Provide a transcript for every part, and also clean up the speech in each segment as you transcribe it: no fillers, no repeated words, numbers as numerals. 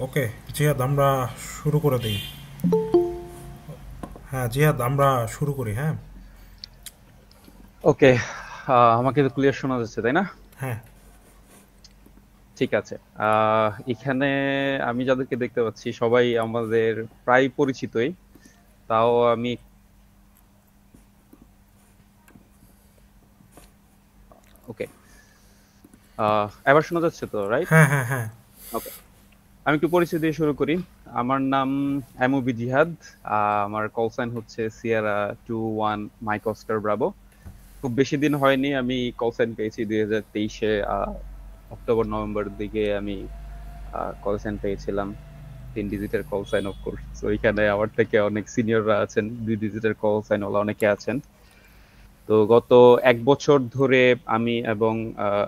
ওকে, জিহাদ আমরা শুরু করে দিই। হ্যাঁ জিহাদ, আমরা শুরু করি। হ্যাঁ ওকে। আমাকে তো ক্লিয়ার শোনা যাচ্ছে, তাই না? হ্যাঁ ঠিক আছে। এখানে আমি যাদেরকে দেখতে পাচ্ছি সবাই আমাদের প্রায় পরিচিতই। তাও আমি ওকে। এবার শোনা যাচ্ছে তো, রাইট? হ্যাঁ হ্যাঁ হ্যাঁ ওকে। আমি একটু পরিচয় দিয়ে শুরু করি। আমার নাম এমওবি জিহাদ। আমার কল সাইন হচ্ছে সিয়েরা 21 মাইক অস্কার ব্রাভো। খুব বেশি দিন হয়নি আমি কল সাইন পেয়েছি, 2023-এ অক্টোবর নভেম্বর দিকে আমি কল সাইন পেয়েছিলাম। 3 ডিজিটের কল সাইন, অফ কোর্স। তো এখানে আমার থেকে অনেক সিনিয়ররা আছেন, 2 ডিজিটের কল সাইন ওলা অনেকে আছেন। তো গত 1 বছর ধরে আমি এবং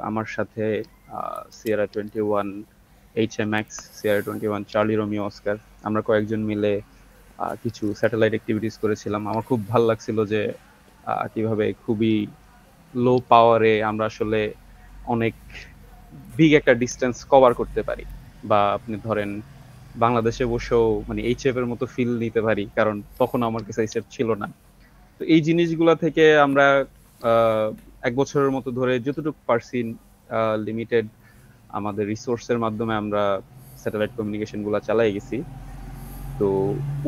আমার সাথে Sierra 21 HMX, Sierra 21 Charlie Romeo Oscar, আমরা কয়েকজন মিলে কিছু স্যাটেলাইট অ্যাক্টিভিটিস করেছিলাম। আমার খুব ভালো লাগছিল যে কিভাবে খুবই লো পাওয়ারে আমরা আসলে অনেক বিগ একটা ডিস্টেন্স কভার করতে পারি, বা আপনি ধরেন বাংলাদেশে বসেও মানে এইচএফ এর মতো ফিল নিতে পারি, কারণ তখন আমার কাছে এইচএফ ছিল না। তো এই জিনিসগুলা থেকে আমরা আহ, 1 বছরের মতো ধরে যতটুকু পারছি লিমিটেড আমাদের রিসোর্সের মাধ্যমে আমরা স্যাটেলাইট কমিউনিকেশন গুলা চালাই গেছি। তো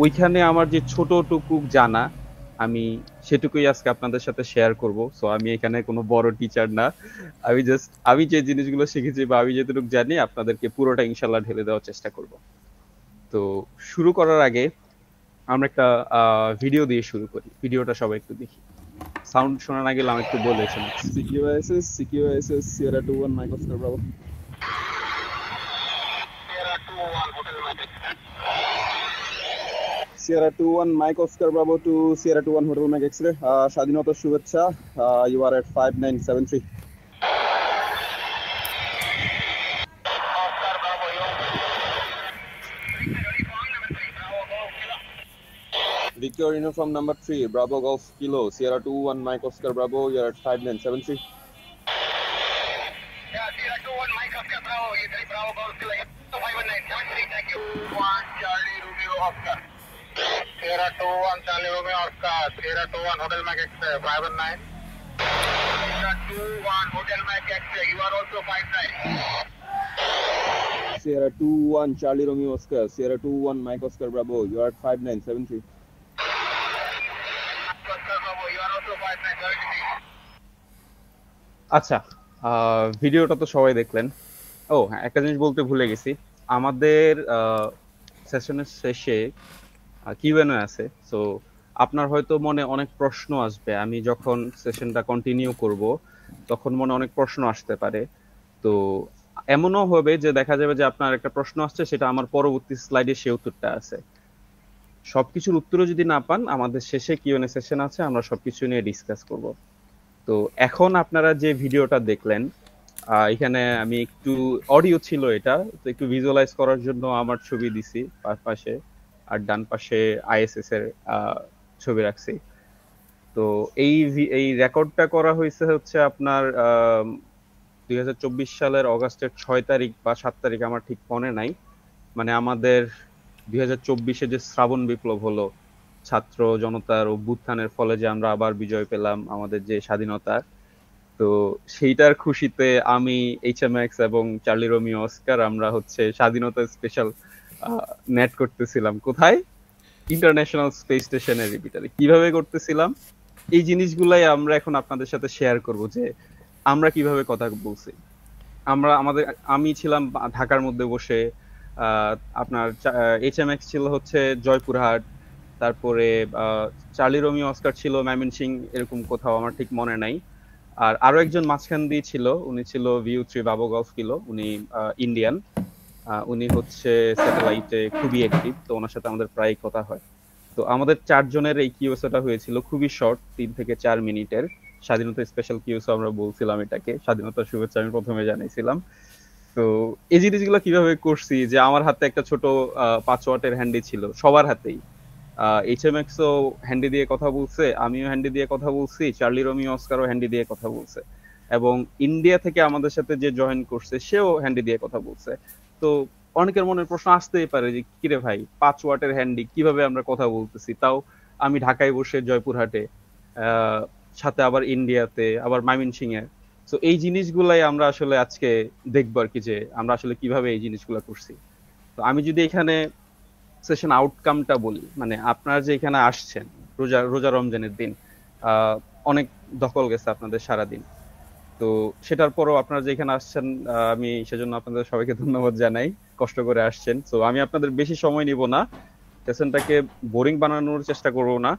ওইখানে আমার যে ছোটটুকু জানা, আমি সেটুকুই আজকে আপনাদের সাথে শেয়ার করব। সো আমি এখানে কোনো বড় টিচার না। আমি যে জিনিসগুলো শিখেছি বা আমি যেটুকু জানি আপনাদেরকে পুরোটা ইনশাল্লাহ ঢেলে দেওয়ার চেষ্টা করব। তো শুরু করার আগে আমরা একটা ভিডিও দিয়ে শুরু করি। ভিডিওটা সবাই একটু দেখি। সাউন্ড শোনা না গেলে আমি একটু বলে শোনাচ্ছি। CQISS Sierra 21 Mike Oscar Bravo. Sierra 21 Mike Oscar Bravo to Sierra 21 Hotel Mike X-ray. স্বাধীনতার শুভেচ্ছা। You are at 5973. Victor uniform number 3, Bravo Golf Kilo, Sierra 21 Mike Oscar Bravo, you are at 5973. Yeah, Sierra 21, Mike Oscar Bravo, you three Bravo Golf Kilo, 51973, thank you. 1 Charlie Romeo Oscar. Sierra 21 Charlie Romeo Oscar, Sierra 21 Hotel Mike X-ray, 519. Sierra 21 Hotel Mike X-ray, you are also 59. Sierra 21 Charlie Romeo Oscar, Sierra 21 Mike Oscar Bravo, you are at 5973. Oscar Bravo, you are also 59, 73. আচ্ছা, ভিডিওটা তো সবাই দেখলেন। ও হ্যাঁ, একটা জিনিস বলতে ভুলে গেছি। আমাদের সেশনের শেষে কিউএনএ আছে। সো আপনার হয়তো মনে অনেক প্রশ্ন আসবে, আমি যখন সেশনটা কন্টিনিউ করব তখন মনে অনেক প্রশ্ন আসতে পারে। তো এমনও হবে যে দেখা যাবে যে আপনার একটা প্রশ্ন আসছে, সেটা আমার পরবর্তী স্লাইডে সে উত্তরটা আছে। সবকিছুর উত্তরও যদি না পান, আমাদের শেষে কিউএনএ সেশন আছে, আমরা সবকিছু নিয়ে ডিসকাস করব। তো এখন আপনারা যে ভিডিওটা দেখলেন, এখানে আমি একটু অডিও ছিল এটা, তো একটু ভিজুয়ালাইজ করার জন্য আমার ছবি দিছি পাশে, আর ডান পাশে আইএসএস এর ছবি রাখছি। তো এই রেকর্ডটা করা হয়েছে হচ্ছে আপনার 2024 সালের অগাস্টের 6 তারিখ বা 7 তারিখ, আমার ঠিক মনে নাই। মানে আমাদের 2024-এ যে শ্রাবণ বিপ্লব হলো, ছাত্র জনতার অভ্যুত্থানের ফলে যে আমরা আবার বিজয় পেলাম, আমাদের যে স্বাধীনতা, তো সেইটার খুশিতে আমি, HMX এবং চার্লি রোমিও অস্কার আমরা হচ্ছে স্বাধীনতা স্পেশাল নেট করতেছিলাম। কোথায়? ইন্টারন্যাশনাল স্পেস স্টেশনের রিপিটারে। কিভাবে করতেছিলাম এই জিনিসগুলাই আমরা এখন আপনাদের সাথে শেয়ার করব, যে আমরা কিভাবে কথা বলছি। আমরা আমাদের আমি ছিলাম ঢাকার মধ্যে বসে, আহ, আপনার HMX ছিল হচ্ছে জয়পুরহাট, তারপরে আহ, চার্লি রোমিও অস্কার ছিল ময়মনসিং, এরকম কোথাও, আমার ঠিক মনে নাই। আর আরো একজন মাঝখান দিয়ে ছিল, উনি ছিল VU3 বাবু গলফ কিলো, উনি ইন্ডিয়ান। উনি হচ্ছে স্যাটেলাইটে খুবই অ্যাক্টিভ, তো ওনার সাথে আমাদের প্রায় কথা হয়। তো আমাদের 4 জনের এই কিউএসওটা হয়েছিল খুবই শর্ট, 3 থেকে 4 মিনিটের। স্বাধীনতা স্পেশাল কিউএসও আমরা বলছিলাম এটাকে, স্বাধীনতার শুভেচ্ছা আমি প্রথমে জানাইছিলাম। তো এই জিনিসগুলো কিভাবে করছি, যে আমার হাতে একটা ছোট 5 ওয়াটের হ্যান্ডি ছিল, সবার হাতেই। HMX ও হ্যান্ডি দিয়ে কথা বলছে, আমিও হ্যান্ডি দিয়ে কথা বলছি, চার্লি রোমিও অস্কারও হ্যান্ডি দিয়ে কথা বলছে, এবং ইন্ডিয়া থেকে আমাদের সাথে যে জয়েন করছে সেও হ্যান্ডি দিয়ে কথা বলছে। তো অনেকের মনে প্রশ্ন আসতেই পারে যে কিরে ভাই 5 ওয়াটের হ্যান্ডি কিভাবে আমরা কথা বলতেছি, তাও আমি ঢাকায় বসে জয়পুরহাটে, সাথে আবার ইন্ডিয়াতে, আবার ময়মনসিংহে। তো এই জিনিসগুলাই আমরা আসলে আজকে দেখবো আর কি, যে আমরা আসলে কিভাবে এই জিনিসগুলো করছি। তো আমি যদি এখানে সেশন আউটকামটা বলি, মানে আপনারা যে এখানে আসছেন রোজা রোজা রমজানের দিন, অনেক দখল গেছে আপনাদের সারাদিন। তো সেটার পরও আপনারা যে এখানে আসছেন, আমি সেজন্য আপনাদের সবাইকে ধন্যবাদ জানাই, কষ্ট করে আসছেন। তো আমি আপনাদের বেশি সময় নিব না, সেশনটাকে বোরিং বানানোর চেষ্টা করব না।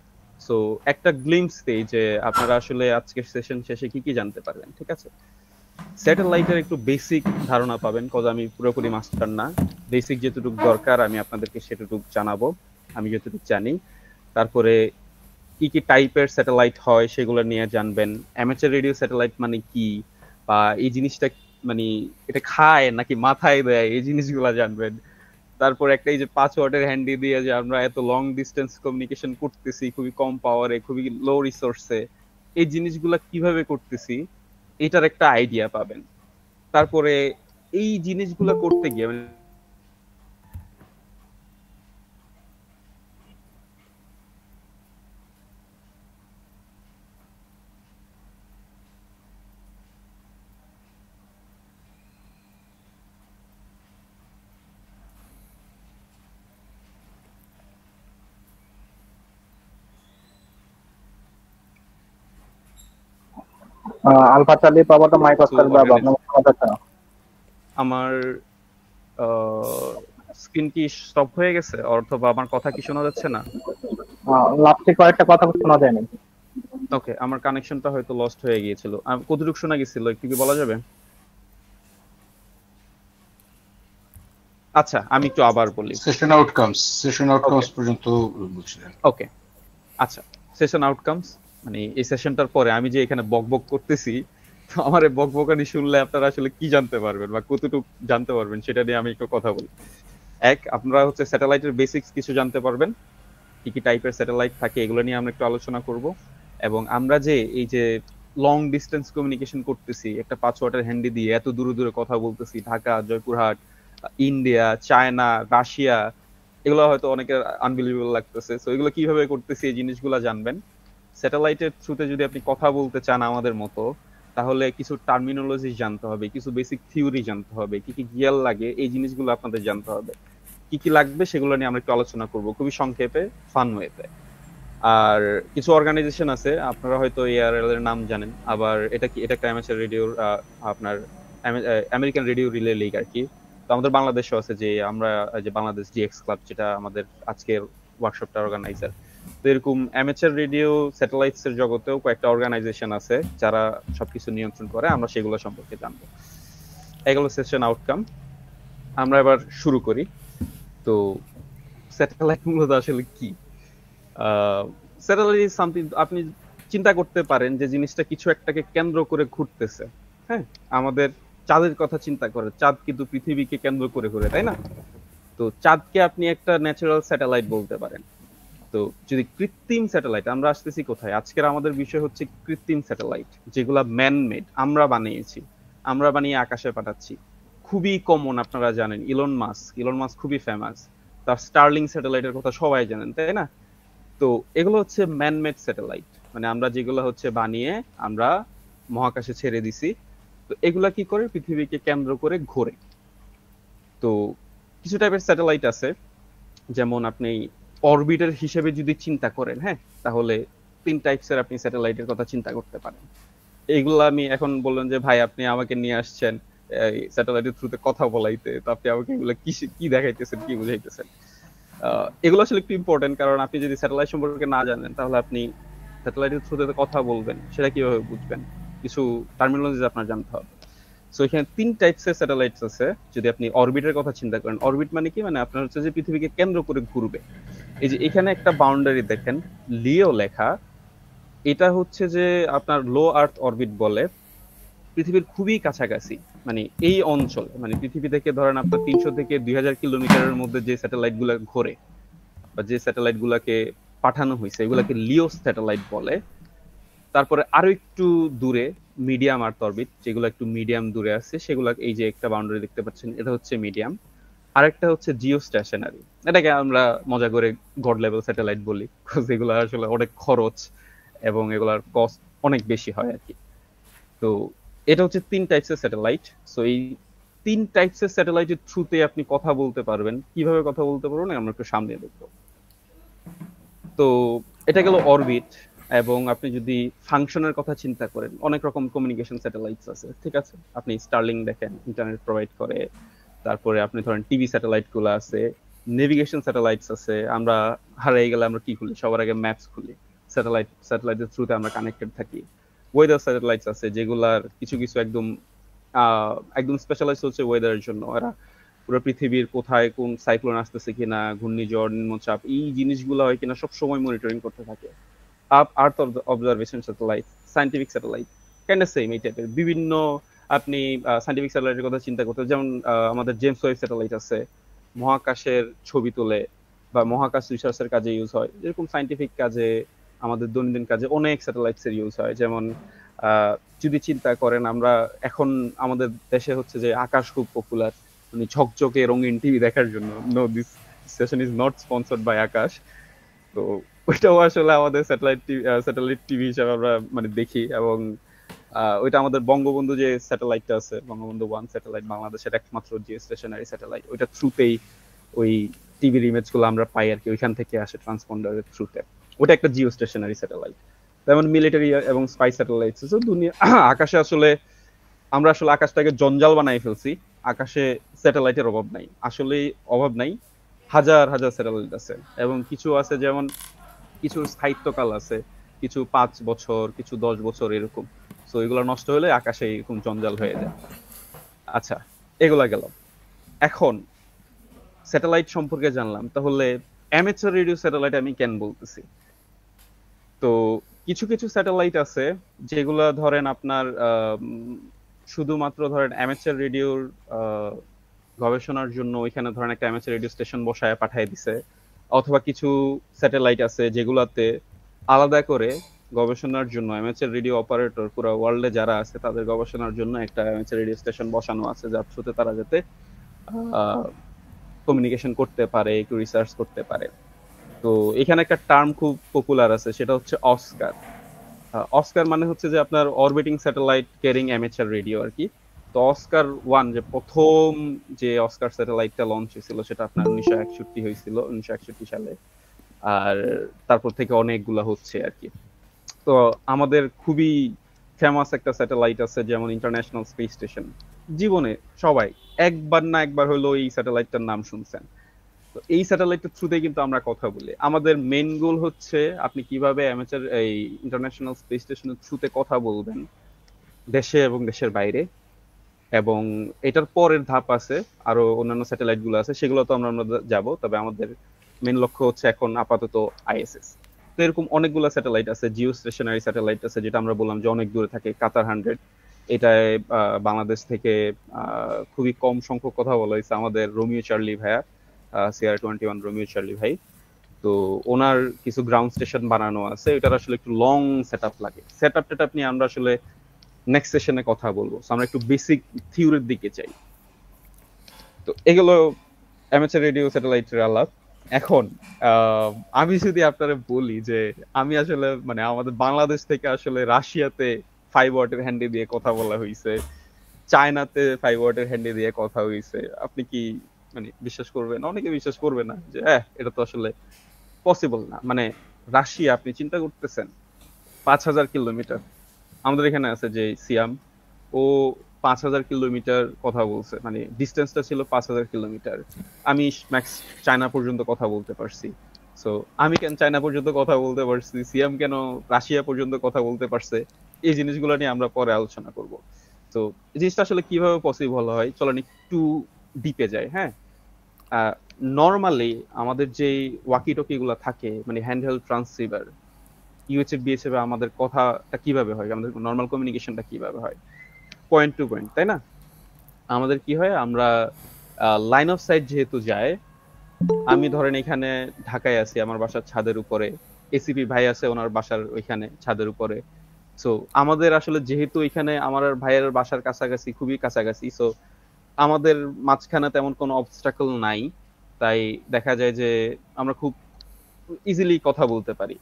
সো একটা গ্লিমস দেই যে আপনারা আসলে আজকের সেশন শেষে কি কি জানতে পারবেন, ঠিক আছে? স্যাটেলাইটের একটু বেসিক ধারণা পাবেন, কজ আমি পুরোপুরি মাস্টার না। বেসিক যেটুকু দরকার আমি আপনাদেরকে সেটুকু জানাবো, আমি যতটুকু জানি। তারপরে কি কি টাইপের স্যাটেলাইট হয় সেগুলো নিয়ে জানবেন। অ্যামেচার রেডিও স্যাটেলাইট মানে কি, বা এই জিনিসটা মানে এটা খায় নাকি মাথায় দেয়, এই জিনিসগুলো জানবেন। তারপর একটা এই যে 5 ওয়াটের হ্যান্ডি দিয়ে যে আমরা এত লং ডিস্টেন্স কমিউনিকেশন করতেছি খুবই কম পাওয়ারে, খুবই লো রিসোর্সে, এই জিনিসগুলা কিভাবে করতেছি এটার একটা আইডিয়া পাবেন। তারপরে এই জিনিসগুলো করতে গিয়ে মানে আলফা চার্লি পাবো মাইক কিছু অস্কার ব্রাভো, আপনার অর্গানাইজেশন, কথা আছে? আমার স্ক্রিন কি স্টপ হয়ে গেছে অথবা আমার কথা কি শোনা যাচ্ছে না? লাস্টে কয়েকটা কথা শোনা যায়নি। ওকে, আমার কানেকশনটা হয়তো লস্ট হয়ে গিয়েছিল। কতটুকু শোনা গেছিল একটু কি বলা যাবে? আচ্ছা, আমি একটু আবার বলি। সেশন আউটকামস পর্যন্ত বলছিলেন। ওকে, আচ্ছা, সেশন আউটকামস মানে এই সেশনটার পরে আমি যে এখানে বকবক করতেছি, তো আমার এই বকবকানি শুনলে আপনারা আসলে কি জানতে পারবেন বা কতটুকু জানতে পারবেন সেটা নিয়ে আমি একটু কথা বলি। আপনারা হচ্ছে স্যাটেলাইটের বেসিক্স কিছু জানতে পারবেন, কি কি টাইপের স্যাটেলাইট থাকে এগুলো নিয়ে আমরা একটু আলোচনা করব। এবং আমরা যে এই যে লং ডিস্টেন্স কমিউনিকেশন করতেছি একটা 5 ওয়াটের হ্যান্ডি দিয়ে, এত দূরে দূরে কথা বলতেছি, Dhaka, Joypurhat, India, China, Russia, এগুলো হয়তো অনেকের আনবিলিভেবল লাগতেছে। তো এগুলো কিভাবে করতেছি এই জিনিসগুলো জানবেন। স্যাটেলাইটের থ্রুতে যদি আপনি কথা বলতে চান আমাদের মতো, তাহলে কিছু টার্মিনোলজি জানতে হবে, কিছু বেসিক থিওরি জানতে হবে, কি কি গিয়ার লাগে এই জিনিসগুলো আপনাদের জানতে হবে। কি কি লাগবে সেগুলো নিয়ে আমরা একটু আলোচনা করব খুবই সংক্ষেপে, ফান ওয়েতে। আর কিছু অর্গানাইজেশন আছে, আপনারা হয়তো এআরএল এর নাম জানেন, আবার এটা কি, এটা একটা অ্যামেচার রেডিওর আপনার আমেরিকান রেডিও রিলে লিগ আর কি। তো আমাদের বাংলাদেশও আছে, যে আমরা যে বাংলাদেশ ডিএক্স ক্লাব, যেটা আমাদের আজকের ওয়ার্কশপটা অর্গানাইজার। তো এরকম অ্যামেচার রেডিও স্যাটেলাইটস এর জগতেও কয়েকটা অর্গানাইজেশন আছে যারা সবকিছু নিয়ন্ত্রণ করে, আমরা সেগুলো সম্পর্কে জানবো। এগুলো সেশন আউটকাম। আমরা এবার শুরু করি। তো স্যাটেলাইট মূলত আসলে কি? স্যাটেলাইট ইজ সামথিং, আপনি চিন্তা করতে পারেন যে জিনিসটা কিছু একটাকে কেন্দ্র করে ঘুরতেছে। হ্যাঁ, আমাদের চাঁদের কথা চিন্তা করে, চাঁদ কিন্তু পৃথিবীকে কেন্দ্র করে ঘুরে, তাই না? তো চাঁদকে আপনি একটা ন্যাচারাল স্যাটেলাইট বলতে পারেন। তো যদি কৃত্রিম স্যাটেলাইট, আমরা আসতেছি কোথায়, আজকের আমাদের বিষয় হচ্ছে কৃত্রিম স্যাটেলাইট, যেগুলা ম্যান মেড, আমরা বানিয়েছি, আমরা বানিয়ে আকাশে পাঠাচ্ছি। খুবই কমন, আপনারা জানেন ইলন মাস্ক খুবই ফেমাস, তার স্টারলিং স্যাটেলাইটের কথা সবাই জানেন, তাই না? তো এগুলো হচ্ছে ম্যান মেড স্যাটেলাইট, মানে আমরা যেগুলো হচ্ছে বানিয়ে আমরা মহাকাশে ছেড়ে দিছি। তো এগুলা কি করে, পৃথিবীকে কেন্দ্র করে ঘোরে। তো কিছু টাইপের স্যাটেলাইট আছে, যেমন আপনি অরবিটের হিসেবে যদি চিন্তা করেন, হ্যাঁ, তাহলে 3 টাইপসের আপনি স্যাটেলাইটের কথা চিন্তা করতে পারেন। এইগুলো আমি এখন বললেন যে ভাই আপনি আমাকে নিয়ে আসছেন এই স্যাটেলাইটের থ্রুতে কথা বলাইতে, তো আপনি আমাকে এগুলো কি দেখাইতেছেন, কি বুঝাইতেছেন? এগুলো আসলে একটু ইম্পর্টেন্ট, কারণ আপনি যদি স্যাটেলাইট সম্পর্কে না জানেন তাহলে আপনি স্যাটেলাইটের থ্রুতে কথা বলবেন সেটা কিভাবে বুঝবেন, কিছু টার্মিনোলজি আপনার জানতে হবে। সো এখানে 3 টাইপসের স্যাটেলাইটস আছে। যদি আপনি অরবিটের কথা চিন্তা করেন, অরবিট মানে কি, মানে আপনার হচ্ছে যে পৃথিবীকে কেন্দ্র করে ঘুরবে। এই যে এখানে একটা বাউন্ডারি দেখেন, লিও লেখা, এটা হচ্ছে যে আপনার লো আর্থ অরবিট বলে, পৃথিবীর খুবই কাছাকাছি, মানে এই অঞ্চল, মানে পৃথিবী থেকে ধরেন আপনার 300 থেকে 2000 কিলোমিটারের মধ্যে যে স্যাটেলাইট গুলা ঘোরে বা যে স্যাটেলাইট গুলাকে পাঠানো হয়েছে এগুলাকে লিও স্যাটেলাইট বলে। তারপরে আরো একটু দূরে মিডিয়াম আর্থ অরবিট, যেগুলো একটু মিডিয়াম দূরে আছে, সেগুলা এই যে একটা বাউন্ডারি দেখতে পাচ্ছেন, এটা হচ্ছে মিডিয়াম। আরেকটা হচ্ছে জিও স্টেশনারি, এটাকে আমরা মজা করে গড লেভেল স্যাটেলাইট বলি, এগুলো আসলে অনেক খরচ এবং এগুলার কস্ট অনেক বেশি হয় আর কি। তো এটা হচ্ছে 3 টাইপসের স্যাটেলাইট। সো এই 3 টাইপসের স্যাটেলাইটের থ্রুতে আপনি কথা বলতে পারবেন। কিভাবে কথা বলতে পারবেন আমরা একটু সামনে দেখবো। তো এটা গেল অরবিট। এবং আপনি যদি ফাংশনের কথা চিন্তা করেন, অনেক রকম কমিউনিকেশন স্যাটেলাইটস আছে, ঠিক আছে? আপনি স্টারলিং দেখেন, ইন্টারনেট প্রোভাইড করে। তারপরে আপনি ধরেন টিভি স্যাটেলাইট গুলো আছে, নেভিগেশন স্যাটেলাইটস আছে। আমরা হারিয়ে গেলে আমরা কি খুলি? সবার আগে ম্যাপস খুলি। স্যাটেলাইটের থ্রুতে আমরা কানেক্টেড থাকি। ওয়েদার স্যাটেলাইটস আছে, যেগুলার কিছু কিছু একদম একদম স্পেশালাইজ হচ্ছে ওয়েদারের জন্য। এরা পুরো পৃথিবীর কোথায় কোন সাইক্লোন আসতেছে কিনা, ঘূর্ণিঝড়, নিম্নচাপ, এই জিনিসগুলো হয় কিনা সব সময় মনিটরিং করতে থাকে। Earth observation satellite, scientific satellite, kind of same এই টাইপের বিভিন্ন। আপনি সায়েন্টিফিক স্যাটেলাইটের কথা চিন্তা করতে, যেমন আমাদের জেমস ওয়েব স্যাটেলাইট আছে, মহাকাশের ছবি তোলে বা মহাকাশ রিসার্চের কাজে ইউজ হয়। যেরকম সায়েন্টিফিক কাজে, আমাদের দৈনন্দিন কাজে অনেক স্যাটেলাইটস এর ইউজ হয়। যেমন যদি চিন্তা করেন, আমরা এখন আমাদের দেশে হচ্ছে যে আকাশ খুব পপুলার, মানে ঝকঝকে রঙিন টিভি দেখার জন্য। No, this session is not sponsored by Akash. তো ওইটাও আসলে আমাদের স্যাটেলাইট টিভি হিসাবে আমরা মানে দেখি। এবং ওইটা আমাদের বঙ্গবন্ধু যে স্যাটেলাইটটা আছে, বঙ্গবন্ধু 1 স্যাটেলাইট, বাংলাদেশের একমাত্র জিও স্টেশনারি স্যাটেলাইট, ওইটা থ্রুতেই ওই টিভির ইমেজ গুলো আমরা পাই আর কি, ওইখান থেকে আসে ট্রান্সপন্ডারের থ্রুতে। ওটা একটা জিও স্টেশনারি স্যাটেলাইট। যেমন মিলিটারি এবং স্পাই স্যাটেলাইট আছে দুনিয়া আকাশে। আসলে আমরা আসলে আকাশটাকে জঞ্জাল বানাই ফেলছি। আকাশে স্যাটেলাইটের অভাব নাই, আসলেই অভাব নাই। হাজার হাজার স্যাটেলাইট আছে, এবং কিছু আছে যেমন কিছু স্থায়িত্বকাল আছে, কিছু 5 বছর, কিছু 10 বছর এরকম। সো এগুলো নষ্ট হলে আকাশে এরকম জঞ্জাল হয়ে যায়। আচ্ছা, এগুলা গেল। এখন স্যাটেলাইট সম্পর্কে জানলাম, তাহলে অ্যামেচার রেডিও স্যাটেলাইট আমি কেন বলতেছি? তো কিছু কিছু স্যাটেলাইট আছে যেগুলা ধরেন আপনার শুধুমাত্র ধরেন অ্যামেচার রেডিওর গবেষণার জন্য ওইখানে ধরেন একটা অ্যামেচার রেডিও স্টেশন বসায় পাঠিয়ে দিছে। অথবা কিছু স্যাটেলাইট আছে যেগুলাতে আলাদা করে গবেষণার জন্য অ্যামেচার রেডিও অপারেটর পুরো ওয়ার্ল্ডে যারা আছে তাদের গবেষণার জন্য একটা অ্যামেচার রেডিও স্টেশন বসানো আছে, যার থ্রুতে তারা যাতে কমিউনিকেশন করতে পারে, একটু রিসার্চ করতে পারে। তো এখানে একটা টার্ম খুব পপুলার আছে, সেটা হচ্ছে অস্কার। অস্কার মানে হচ্ছে যে আপনার orbiting satellite carrying amateur radio আর কি। তো অস্কার 1 যে প্রথম যে অস্কার স্যাটেলাইটটা লঞ্চ হয়েছিল, সেটা আপনার 1961 হয়েছিল, 1961 সালে। আর তারপর থেকে অনেকগুলা হচ্ছে আর কি। তো আমাদের খুবই ফেমাস একটা স্যাটেলাইট আছে, যেমন ইন্টারন্যাশনাল স্পেস স্টেশন। জীবনে সবাই একবার না একবার হলো এই স্যাটেলাইটটার নাম শুনছেন। তো এই স্যাটেলাইটের থ্রুতে কিন্তু আমরা কথা বলি। আমাদের মেইন গোল হচ্ছে আপনি কিভাবে অ্যামেচার এই ইন্টারন্যাশনাল স্পেস স্টেশনের থ্রুতে কথা বলবেন দেশে এবং দেশের বাইরে। এবং এটার পরের ধাপ আছে, আরো অন্যান্য স্যাটেলাইট গুলো আছে, সেগুলো তো আমরা যাব। তবে আমাদের মেইন লক্ষ্য হচ্ছে এখন আপাতত আইএসএস। তো এরকম অনেকগুলো স্যাটেলাইট আছে, জিও স্টেশনারি স্যাটেলাইট আছে, যেটা আমরা বললাম যে অনেক দূরে থাকে, কাতার 100। এটায় বাংলাদেশ থেকে খুবই কম সংখ্যক কথা বলা হয়েছে আমাদের রোমিও চার্লি ভাইয়া, CR-21 রোমিও চার্লি ভাই। তো ওনার কিছু গ্রাউন্ড স্টেশন বানানো আছে, এটার আসলে একটু লং সেটআপ লাগে। সেটআপটা নিয়ে আমরা আসলে নেক্সট সেশনে কথা বলবো। আমরা একটু বেসিক থিওরির দিকে চাই। তো এগুলো অ্যামেচার রেডিও স্যাটেলাইটের আলাপ। এখন আমি যদি আপনারা বলি যে আমি আসলে মানে আমাদের বাংলাদেশ থেকে আসলে রাশিয়াতে 5 ওয়াটের হ্যান্ডি দিয়ে কথা বলা হয়েছে, চায়নাতে 5 ওয়াটের হ্যান্ডি দিয়ে কথা হয়েছে, আপনি কি মানে বিশ্বাস করবেন? অনেকে বিশ্বাস করবে না যে এটা তো আসলে পসিবল না। মানে রাশিয়া, আপনি চিন্তা করতেছেন 5,000 কিলোমিটার। আমাদের এখানে আছে যে সিয়াম, ও 5,000 কিলোমিটার কথা বলছে, মানে ডিস্টেন্সটা ছিল 5,000 কিলোমিটার। আমি ম্যাক্স চায়না পর্যন্ত কথা বলতে পারছি। সো আমি কেন চায়না পর্যন্ত কথা বলতে পারছি, সিয়াম কেন রাশিয়া পর্যন্ত কথা বলতে পারছে, এই জিনিসগুলো নিয়ে আমরা পরে আলোচনা করব। তো এই জিনিসটা আসলে কিভাবে পসিবল হয়, চলেন একটু ডিপে যায়। হ্যাঁ, নর্মালি আমাদের যে ওয়াকি টকি গুলা থাকে, মানে হ্যান্ডহেল্ড ট্রান্সসিভার, ইউএচএফ বিএচএফ, আমাদের কথাটা কিভাবে হয়, আমাদের নর্মাল কমিউনিকেশনটা কিভাবে হয়, পয়েন্ট টু পয়েন্ট, তাই না? আমাদের কি হয়, আমরা লাইন অফ সাইট যেহেতু যায়, আমি ধরেন এখানে ঢাকায় আছি, আমার বাসার ছাদের উপরে, এসিপি ভাই আছে ওনার বাসার ওইখানে ছাদের উপরে। সো আমাদের আসলে যেহেতু এখানে আমার ভাইয়ের বাসার কাছাকাছি, খুবই কাছাকাছি, সো আমাদের মাঝখানে তেমন কোনো অবস্টাকল নাই, তাই দেখা যায় যে আমরা খুব ইজিলি কথা বলতে পারি।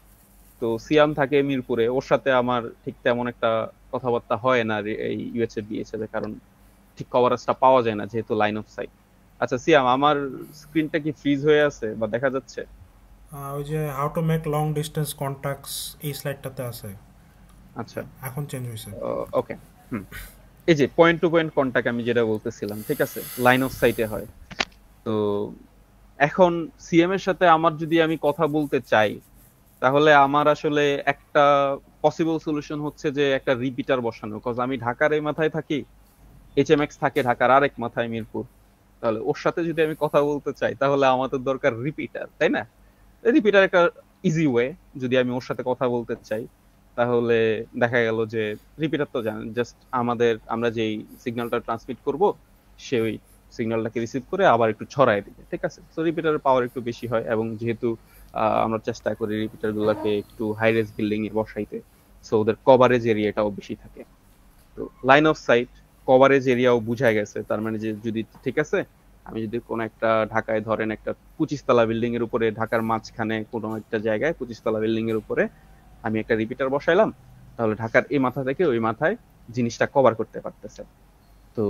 তো সিয়াম থাকে মিরপুরে, ওর সাথে আমার ঠিক তেমন একটা কথাবার্তা হয় না এই ইউএসএ বিএসএ, কারণ ঠিক কভারেজটা পাওয়া যায় না যেহেতু লাইন অফ সাইট। আচ্ছা সিয়াম, আমার স্ক্রিনটা কি ফ্রিজ হয়ে আছে বা দেখা যাচ্ছে? ওই যে how to make long distance contacts এই স্লাইডটাতে আছে, আচ্ছা, এখন চেঞ্জ হয়েছে। ওকে। হুম, এই যে পয়েন্ট টু পয়েন্ট কন্টাক্ট আমি যেটা বলতেছিলাম, ঠিক আছে, লাইন অফ সাইটে হয়। তো এখন সিএম এর সাথে আমার যদি আমি কথা বলতে চাই, তাহলে আমার আসলে একটা পসিবল সলিউশন হচ্ছে যে একটা রিপিটার বসানো, কজ আমি ঢাকার এই মাথায় থাকি, এইচএমএক্স থাকে ঢাকার আরেক মাথায় মিরপুর। তাহলে ওর সাথে যদি আমি কথা বলতে চাই তাহলে আমাদের দরকার রিপিটার, তাই না? রিপিটার একটা ইজি ওয়ে, যদি আমি ওর সাথে কথা বলতে চাই তাহলে দেখা গেল যে রিপিটার তো জানেন, জাস্ট আমরা যেই সিগন্যালটা ট্রান্সমিট করব সে ওই সিগন্যালটাকে রিসিভ করে আবার একটু ছড়ায় দিবে, ঠিক আছে। তো রিপিটারের পাওয়ার একটু বেশি হয়, এবং যেহেতু আমরা চেষ্টা করি রিপিটার গুলাকে একটু হাই রেজ বিল্ডিং এ বসাইতে, সো ওদের কভারেজ এরিয়াটাও বেশি থাকে। তো লাইন অফ সাইট কভারেজ এরিয়াও বুঝা গেছে, তার মানে যে যদি ঠিক আছে, আমি যদি কোনো একটা ঢাকায় ধরেন একটা 25 তলা বিল্ডিং এর উপরে, ঢাকার মাঝখানে কোনো একটা জায়গায় 25 তলা বিল্ডিং এর উপরে আমি একটা রিপিটার বসাইলাম, তাহলে ঢাকার এই মাথা থেকে ওই মাথায় জিনিসটা কভার করতে পারতেছে। তো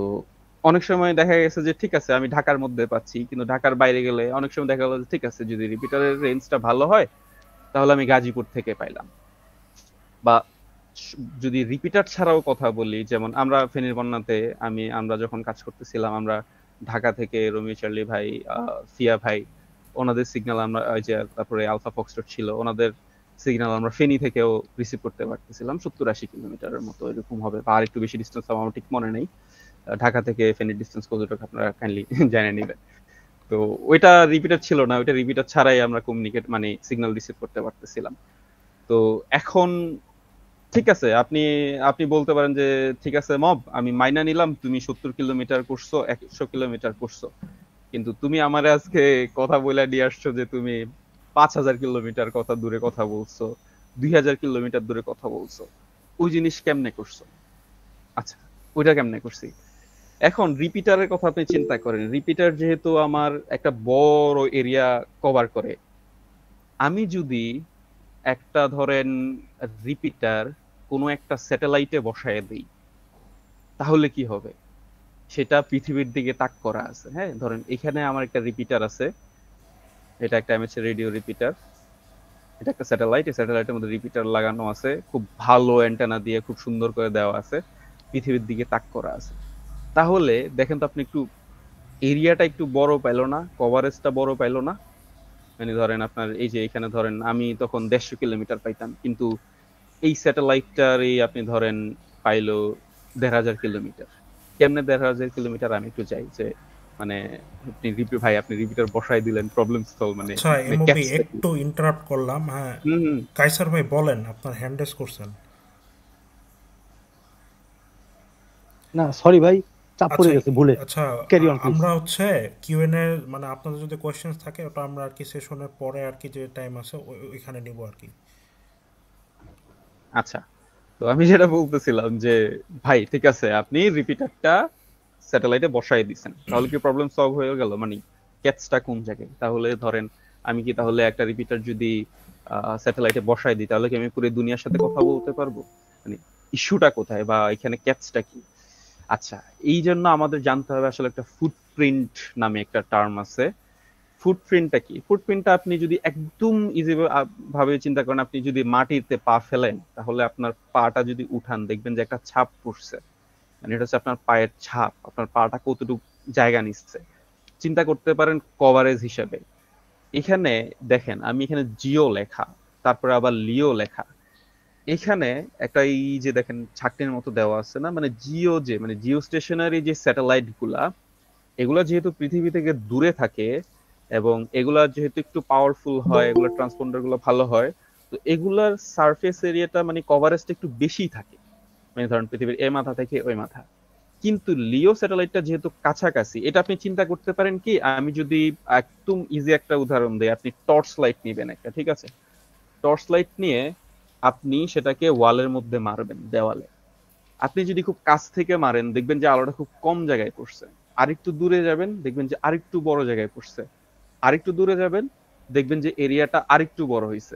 অনেক সময় দেখা গেছে যে ঠিক আছে আমি ঢাকার মধ্যে পাচ্ছি, কিন্তু ঢাকার বাইরে গেলে অনেক সময় দেখা গেলো যে ঠিক আছে যদি রিপিটারের রেঞ্জটা ভালো হয় তাহলে আমি গাজীপুর থেকে পাইলাম। বা যদি রিপিটার ছাড়াও কথা বলি, যেমন আমরা ফেনীর বন্যাতে আমরা যখন কাজ করতেছিলাম, আমরা ঢাকা থেকে রমি চার্লি ভাই, সিয়া ভাই, ওনাদের সিগন্যাল আমরা ওই যে তারপরে আলফা ফক্সট্রট ছিল, ওনাদের সিগন্যাল আমরা ফেনী থেকেও রিসিভ করতে পারতেছিলাম, 70-80 কিলোমিটারের মতো এরকম হবে, বা আর একটু বেশি ডিস্টেন্স আমার ঠিক মনে নেই। ঢাকা থেকে ফেনীর ডিস্টেন্স কতটুকু আপনারা কাইন্ডলি জেনে নেবেন। তো ওইটা রিপিটার ছিল না, ওইটা রিপিটার ছাড়াই আমরা কমিউনিকেট মানে সিগন্যাল রিসিভ করতে পারতেছিলাম। তো এখন ঠিক আছে, আপনি আপনি বলতে পারেন যে ঠিক আছে মব, আমি মাইনা নিলাম তুমি 70 কিলোমিটার করছো, 100 কিলোমিটার করছো, কিন্তু তুমি আমারে আজকে কথা বলে দিয়ে আসছো যে তুমি 5,000 কিলোমিটার কথা দূরে কথা বলছো, 2,000 কিলোমিটার দূরে কথা বলছো, ওই জিনিস কেমনে করছো? আচ্ছা, ওইটা কেমনে করছি? এখন রিপিটারের কথা আপনি চিন্তা করেন, রিপিটার যেহেতু আমার একটা বড় এরিয়া কভার করে, আমি যদি একটা ধরেন রিপিটার কোনো একটা স্যাটেলাইটে বসায় দিই তাহলে কি হবে? সেটা পৃথিবীর দিকে তাক করা আছে, হ্যাঁ, ধরেন এখানে আমার একটা রিপিটার আছে, এটা একটা অ্যামেচার রেডিও রিপিটার, এটা একটা স্যাটেলাইট, এই স্যাটেলাইটের মধ্যে রিপিটার লাগানো আছে, খুব ভালো অ্যান্টেনা দিয়ে খুব সুন্দর করে দেওয়া আছে, পৃথিবীর দিকে তাক করা আছে। তাহলে দেখেন তো আপনি একটু এরিয়াটা একটু বড় পাইলো না, কভারেজটা বড় পাইলো না? মানে ধরেন আপনার এই যে এখানে ধরেন আমি তখন 150 কিলোমিটার পাইতাম, কিন্তু এই স্যাটেলাইটটারই আপনি ধরেন পাইলো 1,500 কিলোমিটার। কেমনে 1,500 কিলোমিটার আমি একটু চাই যে মানে আপনি রিপিটার বসাই দিলেন, প্রবলেম সলভ, মানে আচ্ছা এমওবি, একটু ইন্টারাপ্ট করলাম, হ্যাঁ। হুম। কাইসার ভাই বলেন, আপনার হ্যান্ড রেজ করছেন। না সরি ভাই, চাপ পড়ে আচ্ছা গেছে ভুলে। আচ্ছা, ক্যারি অন প্লিজ। আমরা হচ্ছে কিউএনএ মানে আপনাদের যদি কোয়েশ্চেন্স থাকে ওটা আমরা আর কি সেশনের পরে আর কি যে টাইম আছে ওইখানে নিব আর কি। আচ্ছা, তো আমি যেটা বলতেছিলাম যে ভাই ঠিক আছে আপনি রিপিটারটা স্যাটেলাইটে বসাই দিছেন, তাহলে কি প্রবলেম সলভ হয়ে গেল? মানে ক্যাচটা কোন জায়গায়? তাহলে ধরেন আমি কি তাহলে একটা রিপিটার যদি স্যাটেলাইটে বসাই দিই তাহলে কি আমি পুরো দুনিয়ার সাথে কথা বলতে পারবো? মানে ইস্যুটা কোথায় বা এখানে ক্যাচটা কি? আচ্ছা, এই জন্য আমাদের জানতে হবে আসলে একটা ফুটপ্রিন্ট নামে একটা টার্ম আছে। ফুটপ্রিন্টটা কি? ফুটপ্রিন্টটা আপনি যদি একদম ইজি ভাবে চিন্তা করেন, আপনি যদি মাটিতে পা ফেলেন তাহলে আপনার পাটা যদি উঠান দেখবেন যে একটা ছাপ পড়ছে, মানে এটা হচ্ছে আপনার পায়ের ছাপ, আপনার পাটা কতটুকু জায়গা নিচ্ছে। চিন্তা করতে পারেন কভারেজ হিসেবে। এখানে দেখেন আমি এখানে জিও লেখা, তারপরে আবার লিও লেখা, এখানে একটা এই যে দেখেন ছাকনির মতো দেওয়া আছে না, মানে জিও স্টেশনারি যে স্যাটেলাইট গুলা, এগুলা যেহেতু পৃথিবী থেকে দূরে থাকে এবং এগুলা যেহেতু একটু পাওয়ারফুল হয়, এগুলোর ট্রান্সপন্ডার গুলো ভালো হয়, তো এগুলার সারফেস এরিয়াটা মানে কভারেজটা একটু বেশি থাকে, মানে ধরেন পৃথিবীর এ মাথা থেকে ওই মাথা। কিন্তু লিও স্যাটেলাইটটা যেহেতু কাছাকাছি, এটা আপনি চিন্তা করতে পারেন কি, আমি যদি একদম ইজি একটা উদাহরণ দেই, আপনি টর্চ লাইট নিবেন একটা, ঠিক আছে, টর্চ লাইট নিয়ে আপনি সেটাকে ওয়ালের মধ্যে মারবেন, দেওয়ালে। আপনি যদি খুব কাছ থেকে মারেন দেখবেন যে আলোটা খুব কম জায়গায় পড়ছে, আরেকটু দূরে যাবেন, দেখবেন যে আরেকটু বড় জায়গায় পড়ছে। আরেকটু দূরে যাবেন, দেখবেন যে এরিয়াটা আরেকটু বড় হয়েছে।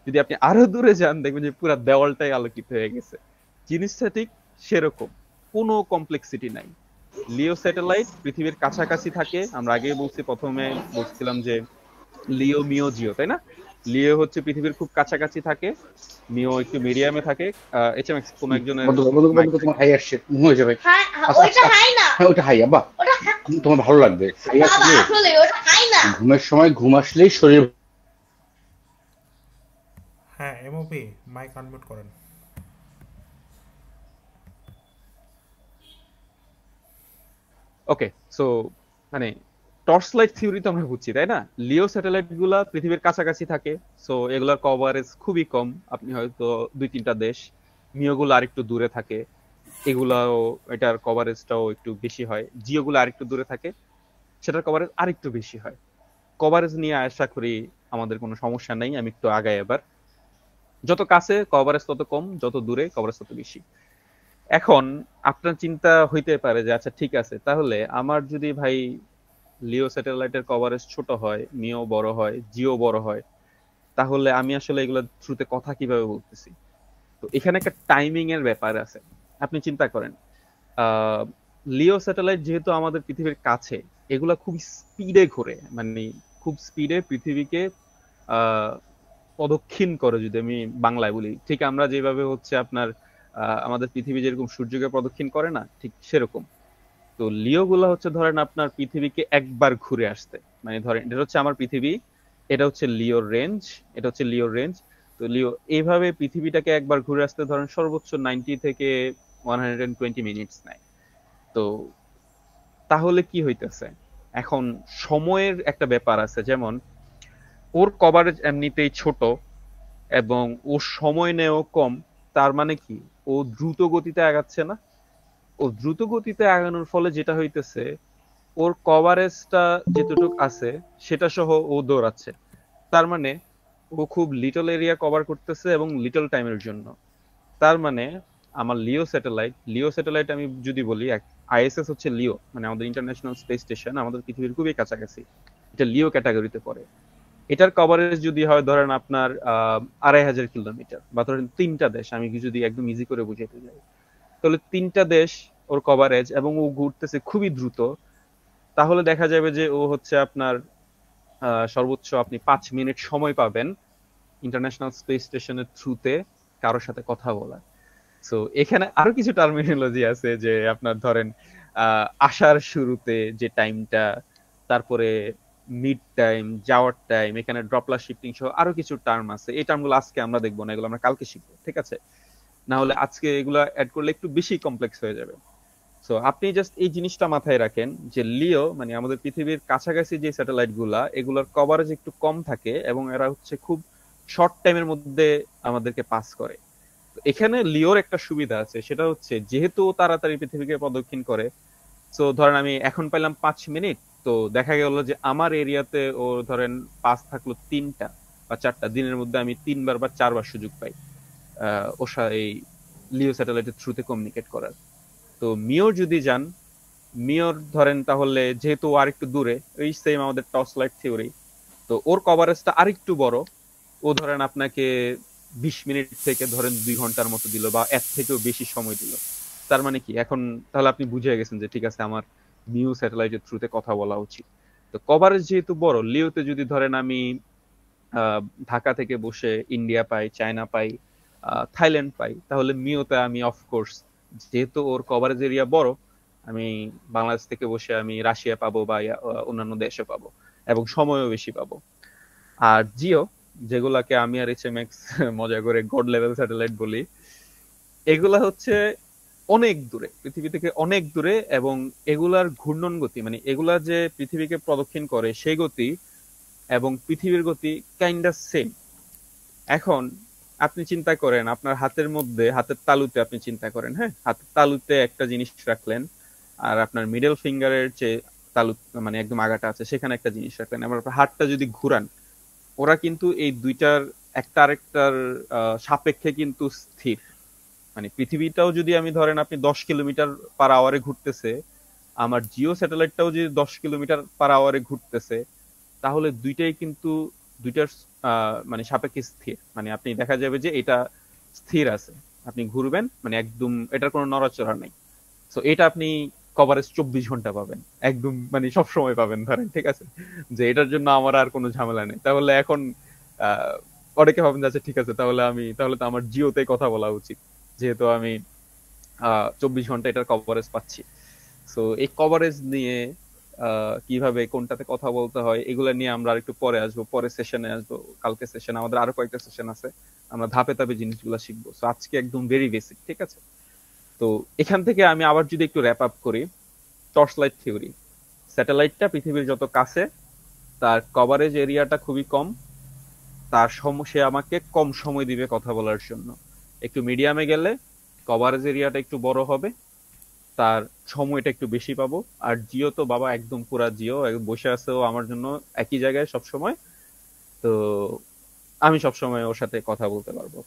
যদি আপনি আরো দূরে যান, দেখবেন যে পুরো দেওয়ালটাই আলোকিত হয়ে গেছে। জিনিসটা ঠিক সেরকম, কোনো কমপ্লেক্সিটি নাই। লিও স্যাটেলাইট পৃথিবীর কাছাকাছি থাকে। আমরা আগেই বলছি, প্রথমে বলছিলাম যে লিও, মিও, জিও, তাই না? লিও হচ্ছে পৃথিবীর খুব কাছাকাছি থাকে, মিও একটু মিডিয়ামে থাকে। এইচএমএক্স কোন একজনের বন্ধু বন্ধু মাইক। বন্ধু, তোমার হাই আসছে, হয়ে যাবে। হাই, আচ্ছা ওইটা আচ্ছা, হাই না, হ্যাঁ ওটা হাই আব্বা, ওটা তোমার ভালো লাগবে। হাই বাবা আসলে আসলে ওটা হাই না। ঘুমের সময় ঘুম আসলেই শরীর হ্যাঁ এমওপি, মাইক আনমিউট করেন। ওকে, সো মানে টর্চ লাইট থিওরি তো আমরা বুঝছি, তাই না? লিও স্যাটেলাইট গুলা পৃথিবীর কাছাকাছি থাকে, সো এগুলার কভারেজ খুবই কম। আপনি হয়তো 2-3টা দেশ। মিও গুলো আরেকটু দূরে থাকে, এগুলাও এটার কভারেজটাও একটু বেশি হয়। জিও গুলো আরেকটু দূরে থাকে, সেটার কভারেজ আরেকটু বেশি হয়। কভারেজ নিয়ে আশা করি আমাদের কোনো সমস্যা নেই। আমি একটু আগাই এবার। যত কাছে কভারেজ তত কম, যত দূরে কভারেজ তত বেশি। এখন আপনার চিন্তা হইতে পারে যে আচ্ছা ঠিক আছে, তাহলে আমার যদি ভাই লিও স্যাটেলাইটের কভারেজ ছোট হয়, মিও বড় হয়, জিও বড় হয়, তাহলে আমি আসলে এগুলোর থ্রুতে কথা কিভাবে বলতেছি? তো এখানে একটা টাইমিং এর ব্যাপার আছে। আপনি চিন্তা করেন, আহ লিও স্যাটেলাইট যেহেতু আমাদের পৃথিবীর কাছে, এগুলা খুব স্পিডে ঘোরে, মানে খুব স্পিডে পৃথিবীকে আহ প্রদক্ষিণ করে। যদি আমি বাংলায় বলি, ঠিক আমরা যেভাবে হচ্ছে আপনার আমাদের পৃথিবী যেরকম সূর্যকে প্রদক্ষিণ করে না, ঠিক সেরকম। তো লিও গুলা হচ্ছে ধরেন আপনার পৃথিবীকে একবার ঘুরে আসতে, মানে ধরেন এটা হচ্ছে আমার পৃথিবী, এটা হচ্ছে লিওর রেঞ্জ, এটা হচ্ছে লিওর রেঞ্জ। তো লিও এইভাবে পৃথিবীটাকে একবার ঘুরে আসতে ধরেন সর্বোচ্চ 90 থেকে 120 মিনিটস নেয়। তো তাহলে কি হইতেছে, এখন সময়ের একটা ব্যাপার আছে। যেমন ওর কভারেজ এমনিতেই ছোট এবং ও সময় নেও কম, তার মানে কি ও দ্রুত গতিতে আগাচ্ছে না। ও দ্রুত গতিতে আগানোর ফলে যেটা হইতেছে, ওর কভারেজটা যেটুক আছে সেটা সহ ও দৌড়াচ্ছে। তার মানে ও খুব লিটল এরিয়া কভার করতেছে এবং লিটল টাইমের জন্য। তার মানে আমার লিও স্যাটেলাইট আমি যদি বলি, আইএসএস হচ্ছে লিও, মানে আমাদের ইন্টারন্যাশনাল স্পেস স্টেশন, আমাদের পৃথিবীর খুবই কাছাকাছি, এটা লিও ক্যাটাগরিতে পড়ে। এটার কভারেজ যদি হয় ধরেন আপনার 2500 কিলোমিটার, বা ধরেন 3টা দেশ, আমি যদি একদম ইজি করে বুঝাইতে যাই, তাহলে 3টা দেশ ওর কভারেজ, এবং ও ঘুরতেছে খুবই দ্রুত। তাহলে দেখা যাবে যে ও হচ্ছে আপনার সর্বোচ্চ আপনি 5 মিনিট সময় পাবেন ইন্টারন্যাশনাল স্পেস স্টেশনের থ্রুতে কারোর সাথে কথা বলার। সো এখানে আরো কিছু টার্মিনোলজি আছে, যে আপনার ধরেন আসার শুরুতে যে টাইমটা, তারপরে মিড টাইম, যাওয়ার টাইম, এখানে ড্রপলার শিফটিং সহ আরো কিছু টার্ম আছে। এই টার্মগুলো আজকে আমরা দেখবো না, এগুলো আমরা কালকে শিখবো, ঠিক আছে? না হলে আজকে এগুলো অ্যাড করলে একটু বেশি কমপ্লেক্স হয়ে যাবে। সো আপনি জাস্ট এই জিনিসটা মাথায় রাখেন যে লিও মানে আমাদের পৃথিবীর কাছাকাছি যে স্যাটেলাইট গুলা, এগুলোর কভারেজ একটু কম থাকে এবং এরা হচ্ছে খুব শর্ট টাইমের মধ্যে আমাদেরকে পাস করে। তো এখানে লিওর একটা সুবিধা আছে, সেটা হচ্ছে যেহেতু ও তাড়াতাড়ি পৃথিবীকে প্রদক্ষিণ করে, তো ধরেন আমি এখন পাইলাম 5 মিনিট, তো দেখা গেল যে আমার এরিয়াতে ও ধরেন পাস থাকলো 3টা বা 4টা, দিনের মধ্যে আমি 3বার বা 4বার সুযোগ পাই ওর এই লিও স্যাটেলাইটের থ্রুতে কমিউনিকেট করার। তো মিওর যদি যান, মিওর ধরেন তাহলে যেহেতু আর একটু দূরে, ওই সেম আমাদের টর্চ লাইট থিওরি, তো ওর কভারেজটা আরেকটু বড়। ও ধরেন আপনাকে 20 মিনিট থেকে ধরেন 2 ঘন্টার মতো দিল, বা এর থেকেও বেশি সময় দিল। তার মানে কি এখন তাহলে আপনি বুঝে গেছেন যে ঠিক আছে, আমার মিও স্যাটেলাইটের থ্রুতে কথা বলা উচিত। তো কভারেজ যেহেতু বড়, লিওতে যদি ধরেন আমি ঢাকা থেকে বসে ইন্ডিয়া পাই, চায়না পাই, থাইল্যান্ড পাই, তাহলে মিওতে আমি অফকোর্স, যেহেতু ওর কভারেজ এরিয়া বড়, আমি বাংলাদেশ থেকে বসে আমি রাশিয়া পাবো বা অন্যান্য দেশে পাবো, এবং সময়ও বেশি পাবো। আর জিও, যেগুলাকে আমি আর এইচএমএক্স মজা করে গড লেভেল স্যাটেলাইট বলি, এগুলা হচ্ছে অনেক দূরে, পৃথিবী থেকে অনেক দূরে, এবং এগুলার ঘূর্ণন গতি, মানে এগুলা যে পৃথিবীকে প্রদক্ষিণ করে সেই গতি এবং পৃথিবীর গতি কাইন্ডা সেম। এখন আপনি চিন্তা করেন, আপনার হাতের মধ্যে, হাতের তালুতে আপনি চিন্তা করেন, হ্যাঁ, হাতের তালুতে একটা জিনিস রাখলেন, আর আপনার মিডল ফিঙ্গারের যে তালু, মানে একদম আগাটা আছে, সেখানে একটা জিনিস রাখলেন, আবার আপনার হাতটা যদি ঘুরান, ওরা কিন্তু এই দুইটার একটা আরেকটার সাপেক্ষে কিন্তু স্থির। মানে পৃথিবীটাও যদি আমি ধরেন আপনি 10 কিলোমিটার পার আওয়ারে ঘুরতেছে, আমার জিও স্যাটেলাইটটাও যদি 10 কিলোমিটার/আওয়ারে ঘুরতেছে, তাহলে দুইটাই কিন্তু দুইটার মানে সাপেক্ষে স্থির। মানে আপনি দেখা যাবে যে এটা স্থির আছে, আপনি ঘুরবেন মানে একদম এটার কোনো নড়াচড়া নেই। সো এটা আপনি কভারেজ 24 ঘন্টা পাবেন, একদম মানে সব সময় পাবেন ধরেন, ঠিক আছে, যে এটার জন্য আমার আর কোনো ঝামেলা নেই। তাহলে এখন আহ অনেকে ভাবেন যে আচ্ছা ঠিক আছে, তাহলে তো আমার জিওতে কথা বলা উচিত, যেহেতু আমি 24 ঘন্টা এটার কভারেজ পাচ্ছি। সো এই কভারেজ নিয়ে কিভাবে কোনটাতে কথা বলতে হয় এগুলো নিয়ে আমরা আরেকটু পরে আসবো, পরে সেশনে আসবো। কালকে সেশনে আমাদের আরো কয়েকটা সেশন আছে, আমরা ধাপে ধাপে জিনিসগুলো শিখবো। সো আজকে একদম ভেরি বেসিক, ঠিক আছে। তো এখান থেকে আমি আবার যদি একটু র্যাপ আপ করি, টর্চ লাইট থিওরি। স্যাটেলাইটটা পৃথিবীর যত কাছে, তার কভারেজ এরিয়াটা খুবই কম, সে আমাকে কম সময় দিবে কথা বলার জন্য। একটু মিডিয়ামে গেলে কভারেজ এরিয়াটা একটু বড় হবে, তার সময়টা একটু বেশি পাবো। আর জিও তো বাবা একদম পুরা জিও বসে আছে ও আমার জন্য একই জায়গায় সব সময়, তো আমি সব সময় ওর সাথে কথা বলতে পারবো।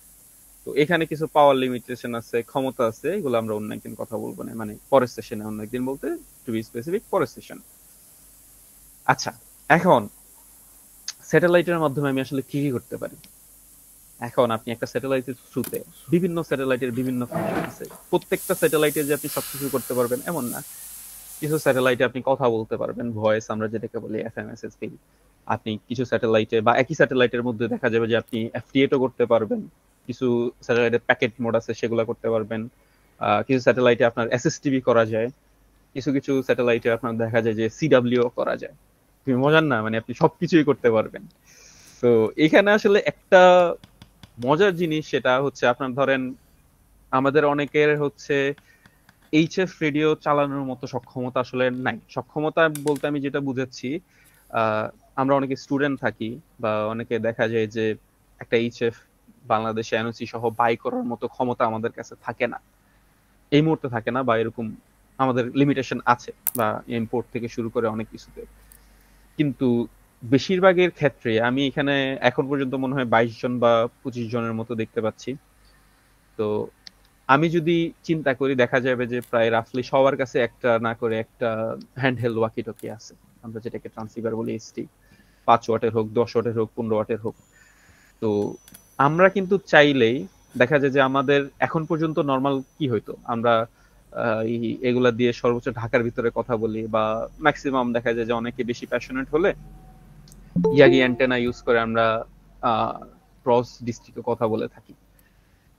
তো এখানে কিছু পাওয়ার লিমিটেশন আছে, ক্ষমতা আছে, এগুলো আমরা অন্য একদিন কথা বলবো না, মানে পরের সেশনে, অন্য একদিন বলতে টু বি স্পেসিফিক পরের সেশন। আচ্ছা, এখন স্যাটেলাইটের মাধ্যমে আমি আসলে কি কি করতে পারি। এখন আপনি একটা স্যাটেলাইটের থ্রুতে বিভিন্ন স্যাটেলাইটের বিভিন্ন ফাংশন আছে। প্রত্যেকটা স্যাটেলাইটে যে আপনি সবকিছু করতে পারবেন এমন না। কিছু স্যাটেলাইটে আপনি কথা বলতে পারবেন, ভয়েস আমরা যেটাকে বলি এফএমএসএসপি। আপনি কিছু স্যাটেলাইটে বা একই স্যাটেলাইটের মধ্যে দেখা যাবে যে আপনি এফটিএটও করতে পারবেন। কিছু স্যাটেলাইটে প্যাকেট মোড আছে, সেগুলো করতে পারবেন। কিছু স্যাটেলাইটে আপনার এসএসটিভি করা যায়, কিছু কিছু স্যাটেলাইটে আপনার দেখা যায় যে সিডাব্লিউ করা যায়। তুমি মজার না, মানে আপনি সবকিছুই করতে পারবেন। তো এখানে আসলে একটা মজার জিনিস, সেটা হচ্ছে আপনার ধরেন আমাদের অনেকের হচ্ছে এইচএফ রেডিও চালানোর মতো সক্ষমতা আসলে নাই। সক্ষমতা বলতে আমি যেটা বুঝাচ্ছি, আমরা অনেকে স্টুডেন্ট থাকি বা অনেকে দেখা যায় যে একটা এইচএফ বাংলাদেশে এনওসি সহ বাই করার মতো ক্ষমতা আমাদের কাছে থাকে না, এই মুহূর্তে থাকে না, বা এরকম আমাদের লিমিটেশন আছে, বা ইম্পোর্ট থেকে শুরু করে অনেক কিছুতে। কিন্তু বেশিরভাগের ক্ষেত্রে আমি এখানে এখন পর্যন্ত মনে হয় 22 জন বা 25 জনের মতো দেখতে পাচ্ছি। তো আমি যদি চিন্তা করি, দেখা যাবে যে প্রায় রাফলি সবার কাছে একটা না করে একটা হ্যান্ডহেল্ড ওয়াকি টকি আছে, আমরা যেটাকে ট্রান্সিভার বলি, এসটি। 5 ওয়াটের হোক, 10 ওয়াটের হোক, 15 ওয়াটের হোক। তো আমরা কিন্তু চাইলেই দেখা যায় যে আমাদের এখন পর্যন্ত নর্মাল কি হইতো, আমরা এগুলা দিয়ে সর্বোচ্চ ঢাকার ভিতরে কথা বলি, বা ম্যাক্সিমাম দেখা যায় যে অনেকে বেশি প্যাশনেট হলে ইয়াগি অ্যান্টেনা ইউজ করে আমরা ক্রস ডিস্ট্রিক্টে কথা বলে থাকি।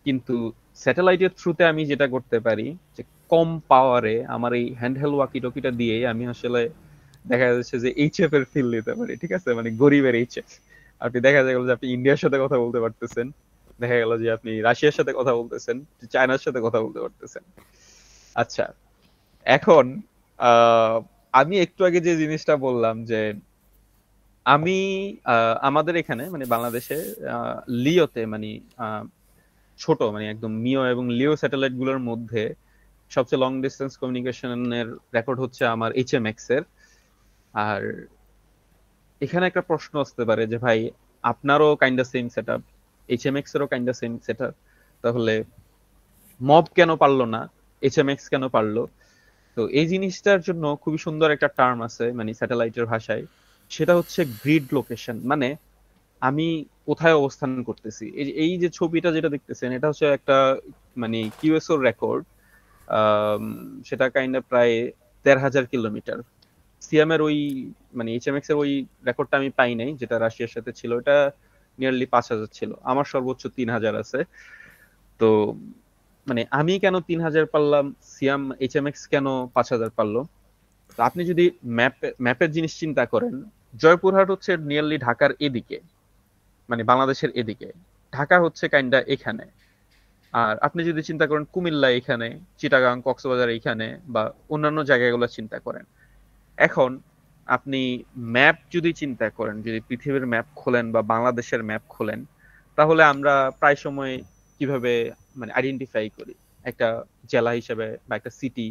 কিন্তু স্যাটেলাইটের থ্রুতে আমি যেটা করতে পারি, যে কম পাওয়ারে আমার এই হ্যান্ডহেল্ড ওয়াকি টকিটা দিয়ে আমি আসলে দেখা যাচ্ছে যে এইচএফ এর ফিল নিতে পারি, ঠিক আছে, মানে গরিবের এইচএফ। আপনি দেখা গেল যে আপনি ইন্ডিয়ার সাথে কথা বলতে পারতেছেন, দেখা গেল যে আপনি রাশিয়ার সাথে কথা বলতেছেন, চায়নার সাথে কথা বলতে পারতেছেন। আচ্ছা, এখন আমি একটু আগে যে জিনিসটা বললাম যে আমি আমাদের এখানে মানে বাংলাদেশে লিওতে মানে ছোট মানে একদম মিও এবং লিও স্যাটেলাইট গুলোর মধ্যে সবচেয়ে লং ডিস্টেন্স কমিউনিকেশনের রেকর্ড হচ্ছে আমার এইচএমএক্স এর। আর এখানে একটা প্রশ্ন আসতে পারে যে ভাই, আপনারও কাইন্ডা সেম সেটআপ, এইচএমএক্স এরও কাইন্ডা সেম সেটআপ, তাহলে মব কেন পারলো না, এইচএমএক্স কেন পারলো? তো এই জিনিসটার জন্য খুবই সুন্দর একটা টার্ম আছে মানে স্যাটেলাইটের ভাষায়, সেটা হচ্ছে গ্রিড লোকেশন। মানে আমি কোথায় অবস্থান করতেছি। এই যে ছবিটা যেটা দেখতেছেন, এটা হচ্ছে একটা মানে কিউএসও রেকর্ড, সেটা কাইন্ডা প্রায় 13,000 কিলোমিটার। সিএম এর ওই মানে এইচএমএক্স এর ওই রেকর্ডটা আমি পাই নাই, যেটা রাশিয়ার সাথে ছিল, এটা নিয়ারলি 5,000 ছিল। আমার সর্বোচ্চ 3,000 আছে। তো মানে আমি কেন 3,000 পারলাম, সিএম এইচএমএক্স কেন 5,000 পারলো? তো আপনি যদি ম্যাপের জিনিস চিন্তা করেন, জয়পুরহাট হচ্ছে নিয়ারলি ঢাকার এদিকে, মানে বাংলাদেশের এদিকে, ঢাকা হচ্ছে কাইন্ডা এখানে। আর আপনি যদি চিন্তা করেন কুমিল্লা এখানে, চিটাগাং, কক্সবাজার এখানে, বা অন্যান্য জায়গাগুলো চিন্তা করেন, এখন আপনি ম্যাপ যদি চিন্তা করেন, যদি পৃথিবীর ম্যাপ খোলেন বা বাংলাদেশের ম্যাপ খোলেন, তাহলে আমরা প্রায় সময় কিভাবে মানে আইডেন্টিফাই করি একটা জেলা হিসেবে বা একটা সিটি,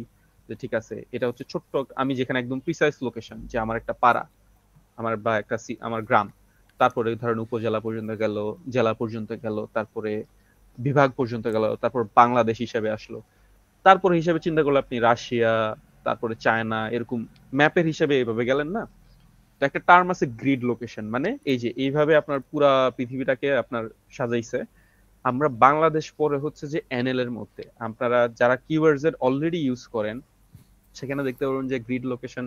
যে ঠিক আছে এটা হচ্ছে ছোট্ট, আমি যেখানে একদম প্রিসাইজ লোকেশন, যে আমার একটা পাড়া, আমার বা একটা আমার গ্রাম, তারপরে ধরেন উপজেলা পর্যন্ত গেল, জেলা পর্যন্ত গেল, তারপরে বিভাগ পর্যন্ত গেল, তারপর বাংলাদেশ হিসেবে আসলো। তারপরে হিসেবে চিন্তা করলে আপনি রাশিয়া, তারপরে চায়না, এরকম ম্যাপের হিসেবে এইভাবে গেলেন না, তো একটা টার্ম আছে গ্রিড লোকেশন, মানে এই যে এইভাবে আপনার পুরা পৃথিবীটাকে আপনার সাজাইছে। আমরা বাংলাদেশ পরে হচ্ছে যে এনএল এর মধ্যে, আপনারা যারা কিওয়ার্ডস এর অলরেডি ইউজ করেন সেখানে দেখতে পারবেন যে গ্রিড লোকেশন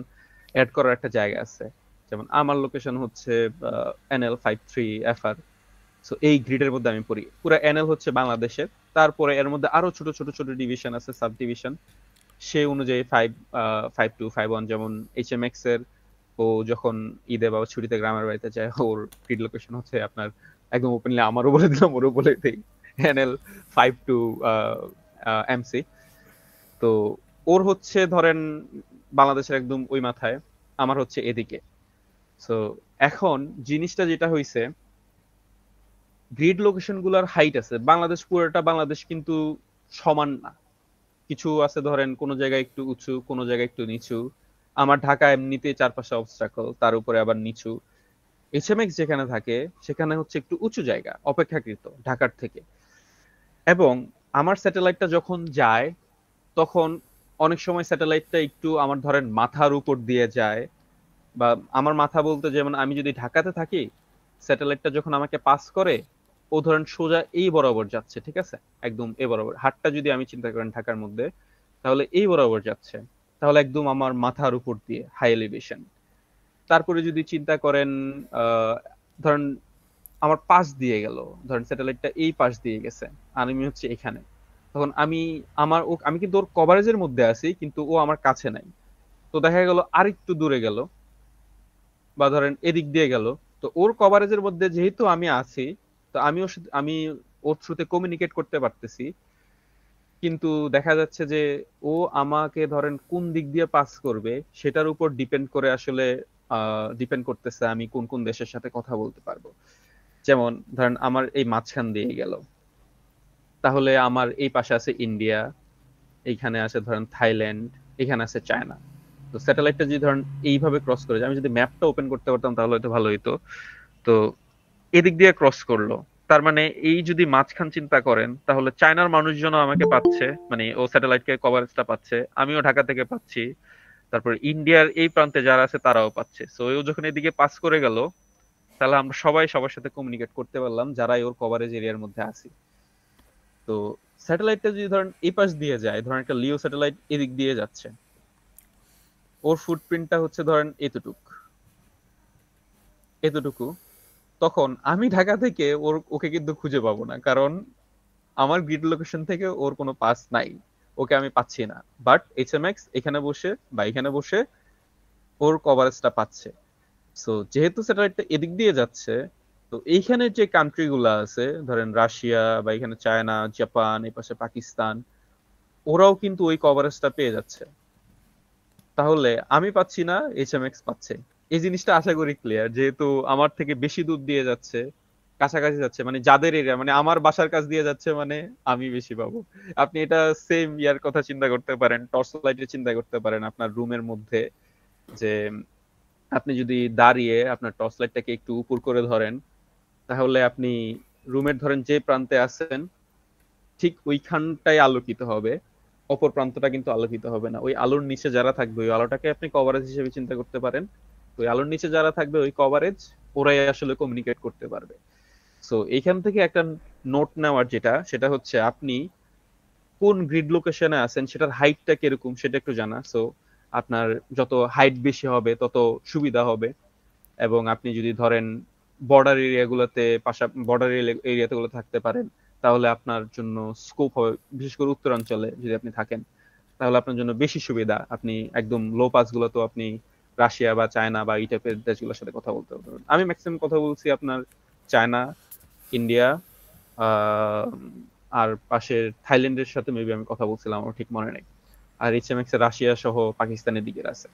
অ্যাড করার একটা জায়গা আছে। যেমন আমার লোকেশন হচ্ছে NL53FR। সো এই গ্রিডের মধ্যে আমি পড়ি, পুরো এনএল হচ্ছে বাংলাদেশের, তারপরে এর মধ্যে আরো ছোট ছোট ছোট ডিভিশন আছে, সাব ডিভিশন, সে অনুযায়ী 5, 5, 2, 5, 1। যেমন HMX এর ও যখন ঈদে বা ছুটিতে গ্রামের বাড়িতে যায়, ওর গ্রিড লোকেশন হচ্ছে আপনার একদম ওপেনলি আমারও বলে দিলাম, ওরও বলে দিই, NL52MC। তো ওর হচ্ছে ধরেন বাংলাদেশের একদম ওই মাথায়, আমার হচ্ছে এদিকে। সো এখন জিনিসটা যেটা হইছে, গ্রিড লোকেশন গুলার হাইট আছে, বাংলাদেশ পুরোটা বাংলাদেশ কিন্তু সমান না, কিছু আছে ধরেন কোন জায়গায় একটু উঁচু, কোন জায়গায় একটু নিচু। আমার ঢাকা এমনিতে চারপাশে অবস্ট্রাকল, তার উপরে আবার নিচু। HMX যেখানে থাকে সেখানে হচ্ছে একটু উঁচু জায়গা অপেক্ষাকৃত ঢাকার থেকে। এবং আমার স্যাটেলাইটটা যখন যায় তখন অনেক সময় স্যাটেলাইটটা একটু আমার ধরেন মাথার উপর দিয়ে যায়, বা আমার মাথা বলতে যেমন আমি যদি ঢাকাতে থাকি, স্যাটেলাইটটা যখন আমাকে পাস করে ও ধরেন সোজা এই বরাবর যাচ্ছে, ঠিক আছে, একদম এই বরাবর। হাতটা যদি আমি চিন্তা করেন ঢাকার মধ্যে, তাহলে এই বরাবর যাচ্ছে, তাহলে একদম আমার মাথার উপর দিয়ে হাই এলিভেশন। তারপরে যদি চিন্তা করেন ধরেন আমার পাশ দিয়ে গেল, ধরেন স্যাটেলাইটটা এই পাশ দিয়ে গেছে আর আমি হচ্ছে এখানে, তখন আমি কিন্তু ওর কভারেজের মধ্যে আছি কিন্তু ও আমার কাছে নাই। তো দেখা গেল আরেকটু দূরে গেল, বা ধরেন এদিক দিয়ে গেল, তো ওর কভারেজের মধ্যে যেহেতু আমি আছি, তো আমি ওর থ্রুতে কমিউনিকেট করতে পারতেছি। কিন্তু দেখা যাচ্ছে যে ও আমাকে ধরেন কোন দিক দিয়ে পাস করবে সেটার উপর ডিপেন্ড করে আসলে ডিপেন্ড করতেছে আমি কোন কোন দেশের সাথে কথা বলতে পারবো। যেমন ধরেন আমার এই মাঝখান দিয়ে গেল, তাহলে আমার এই পাশে আছে ইন্ডিয়া, এইখানে আছে ধরেন থাইল্যান্ড, এখানে আছে চায়না। তো স্যাটেলাইটটা যদি ধরেন এইভাবে ক্রস করে যায়, আমি যদি ম্যাপটা ওপেন করতে পারতাম তাহলে হয়তো ভালো হইতো। তো এদিক দিয়ে ক্রস করলো, তার মানে এই যদি মাঝখান চিন্তা করেন তাহলে চায়নার মানুষজন আমাকে পাচ্ছে, মানে ও স্যাটেলাইটকে কভারেজটা পাচ্ছে, আমিও ঢাকা থেকে পাচ্ছি, তারপর ইন্ডিয়ার এই প্রান্তে যারা আছে তারাও পাচ্ছে। সো ও যখন এদিকে পাস করে গেল, তাহলে আমরা সবাই সবার সাথে কমিউনিকেট করতে পারলাম যারাই ওর কভারেজ এরিয়ার মধ্যে আছি। তো স্যাটেলাইটটা যদি ধরেন এই পাশ দিয়ে যায়, ধরেন একটা লিও স্যাটেলাইট এদিক দিয়ে যাচ্ছে, ওর ফুটপ্রিন্টটা হচ্ছে ধরেন এতটুকু, তখন আমি ঢাকা থেকে ওকে কিন্তু খুঁজে পাবো না, কারণ আমার গ্রিড লোকেশন থেকে ওর কোনো পাস নাই, ওকে আমি পাচ্ছি না। বাট HMX এখানে বসে বা এখানে বসে ওর কভারেজটা পাচ্ছে। সো যেহেতু স্যাটেলাইটটা এদিক দিয়ে যাচ্ছে, তো এইখানে যে কান্ট্রি গুলা আছে ধরেন রাশিয়া বা এখানে চায়না, জাপান, এই পাশে পাকিস্তান, ওরাও কিন্তু ওই কভারেজটা পেয়ে যাচ্ছে। তাহলে আমি পাচ্ছি না, HMX পাচ্ছে। এই জিনিসটা আশা করি ক্লিয়ার, যেহেতু আমার থেকে বেশি দূর দিয়ে যাচ্ছে, কাছাকাছি যাচ্ছে, মানে যাদের এরিয়া, মানে আমার বাসার কাছ দিয়ে যাচ্ছে, মানে আমি বেশি পাবো। আপনি এটা সেম ইয়ার কথা চিন্তা করতে পারেন, টর্চ লাইটের চিন্তা করতে পারেন আপনার রুমের মধ্যে, যে আপনি যদি দাঁড়িয়ে আপনার টর্চ লাইটটাকে একটু উপর করে ধরেন, তাহলে আপনি রুমের ধরেন যে প্রান্তে আছেন ঠিক ওইখানটাই আলোকিত হবে, অপর প্রান্তটা কিন্তু আলোকিত হবে না। ওই আলোর নিচে যারা থাকবে ওই আলোটাকে আপনি কভারেজ হিসেবে চিন্তা করতে পারেন। ওই আলোর নিচে যারা থাকবে ওই কভারেজ, ওরাই আসলে কমিউনিকেট করতে পারবে। সো এইখান থেকে একটা নোট নেওয়ার যেটা, সেটা হচ্ছে আপনি কোন গ্রিড লোকেশনে আছেন সেটার হাইটটা কিরকম সেটা একটু জানা। সো আপনার যত হাইট বেশি হবে তত সুবিধা হবে। এবং আপনি যদি ধরেন বর্ডার এরিয়াগুলোতে বর্ডার এরিয়াতে গুলো থাকতে পারেন, তাহলে আপনার জন্য স্কোপ হবে, বিশেষ করে উত্তরাঞ্চলে যদি আপনি থাকেন তাহলে আপনার জন্য বেশি সুবিধা। আপনি একদম লো পাস গুলোতে আপনি রাশিয়া বা চায়না বা এই টাইপের দেশগুলোর সাথে কথা বলতে পারবেন। আমি ম্যাক্সিমাম কথা বলছি আপনার চায়না, ইন্ডিয়া, আহ আর পাশের থাইল্যান্ডের সাথে মেবি আমি কথা বলছিলাম, আমার ঠিক মনে নেই। আর HMX এ রাশিয়া সহ পাকিস্তানের দিকের আছে।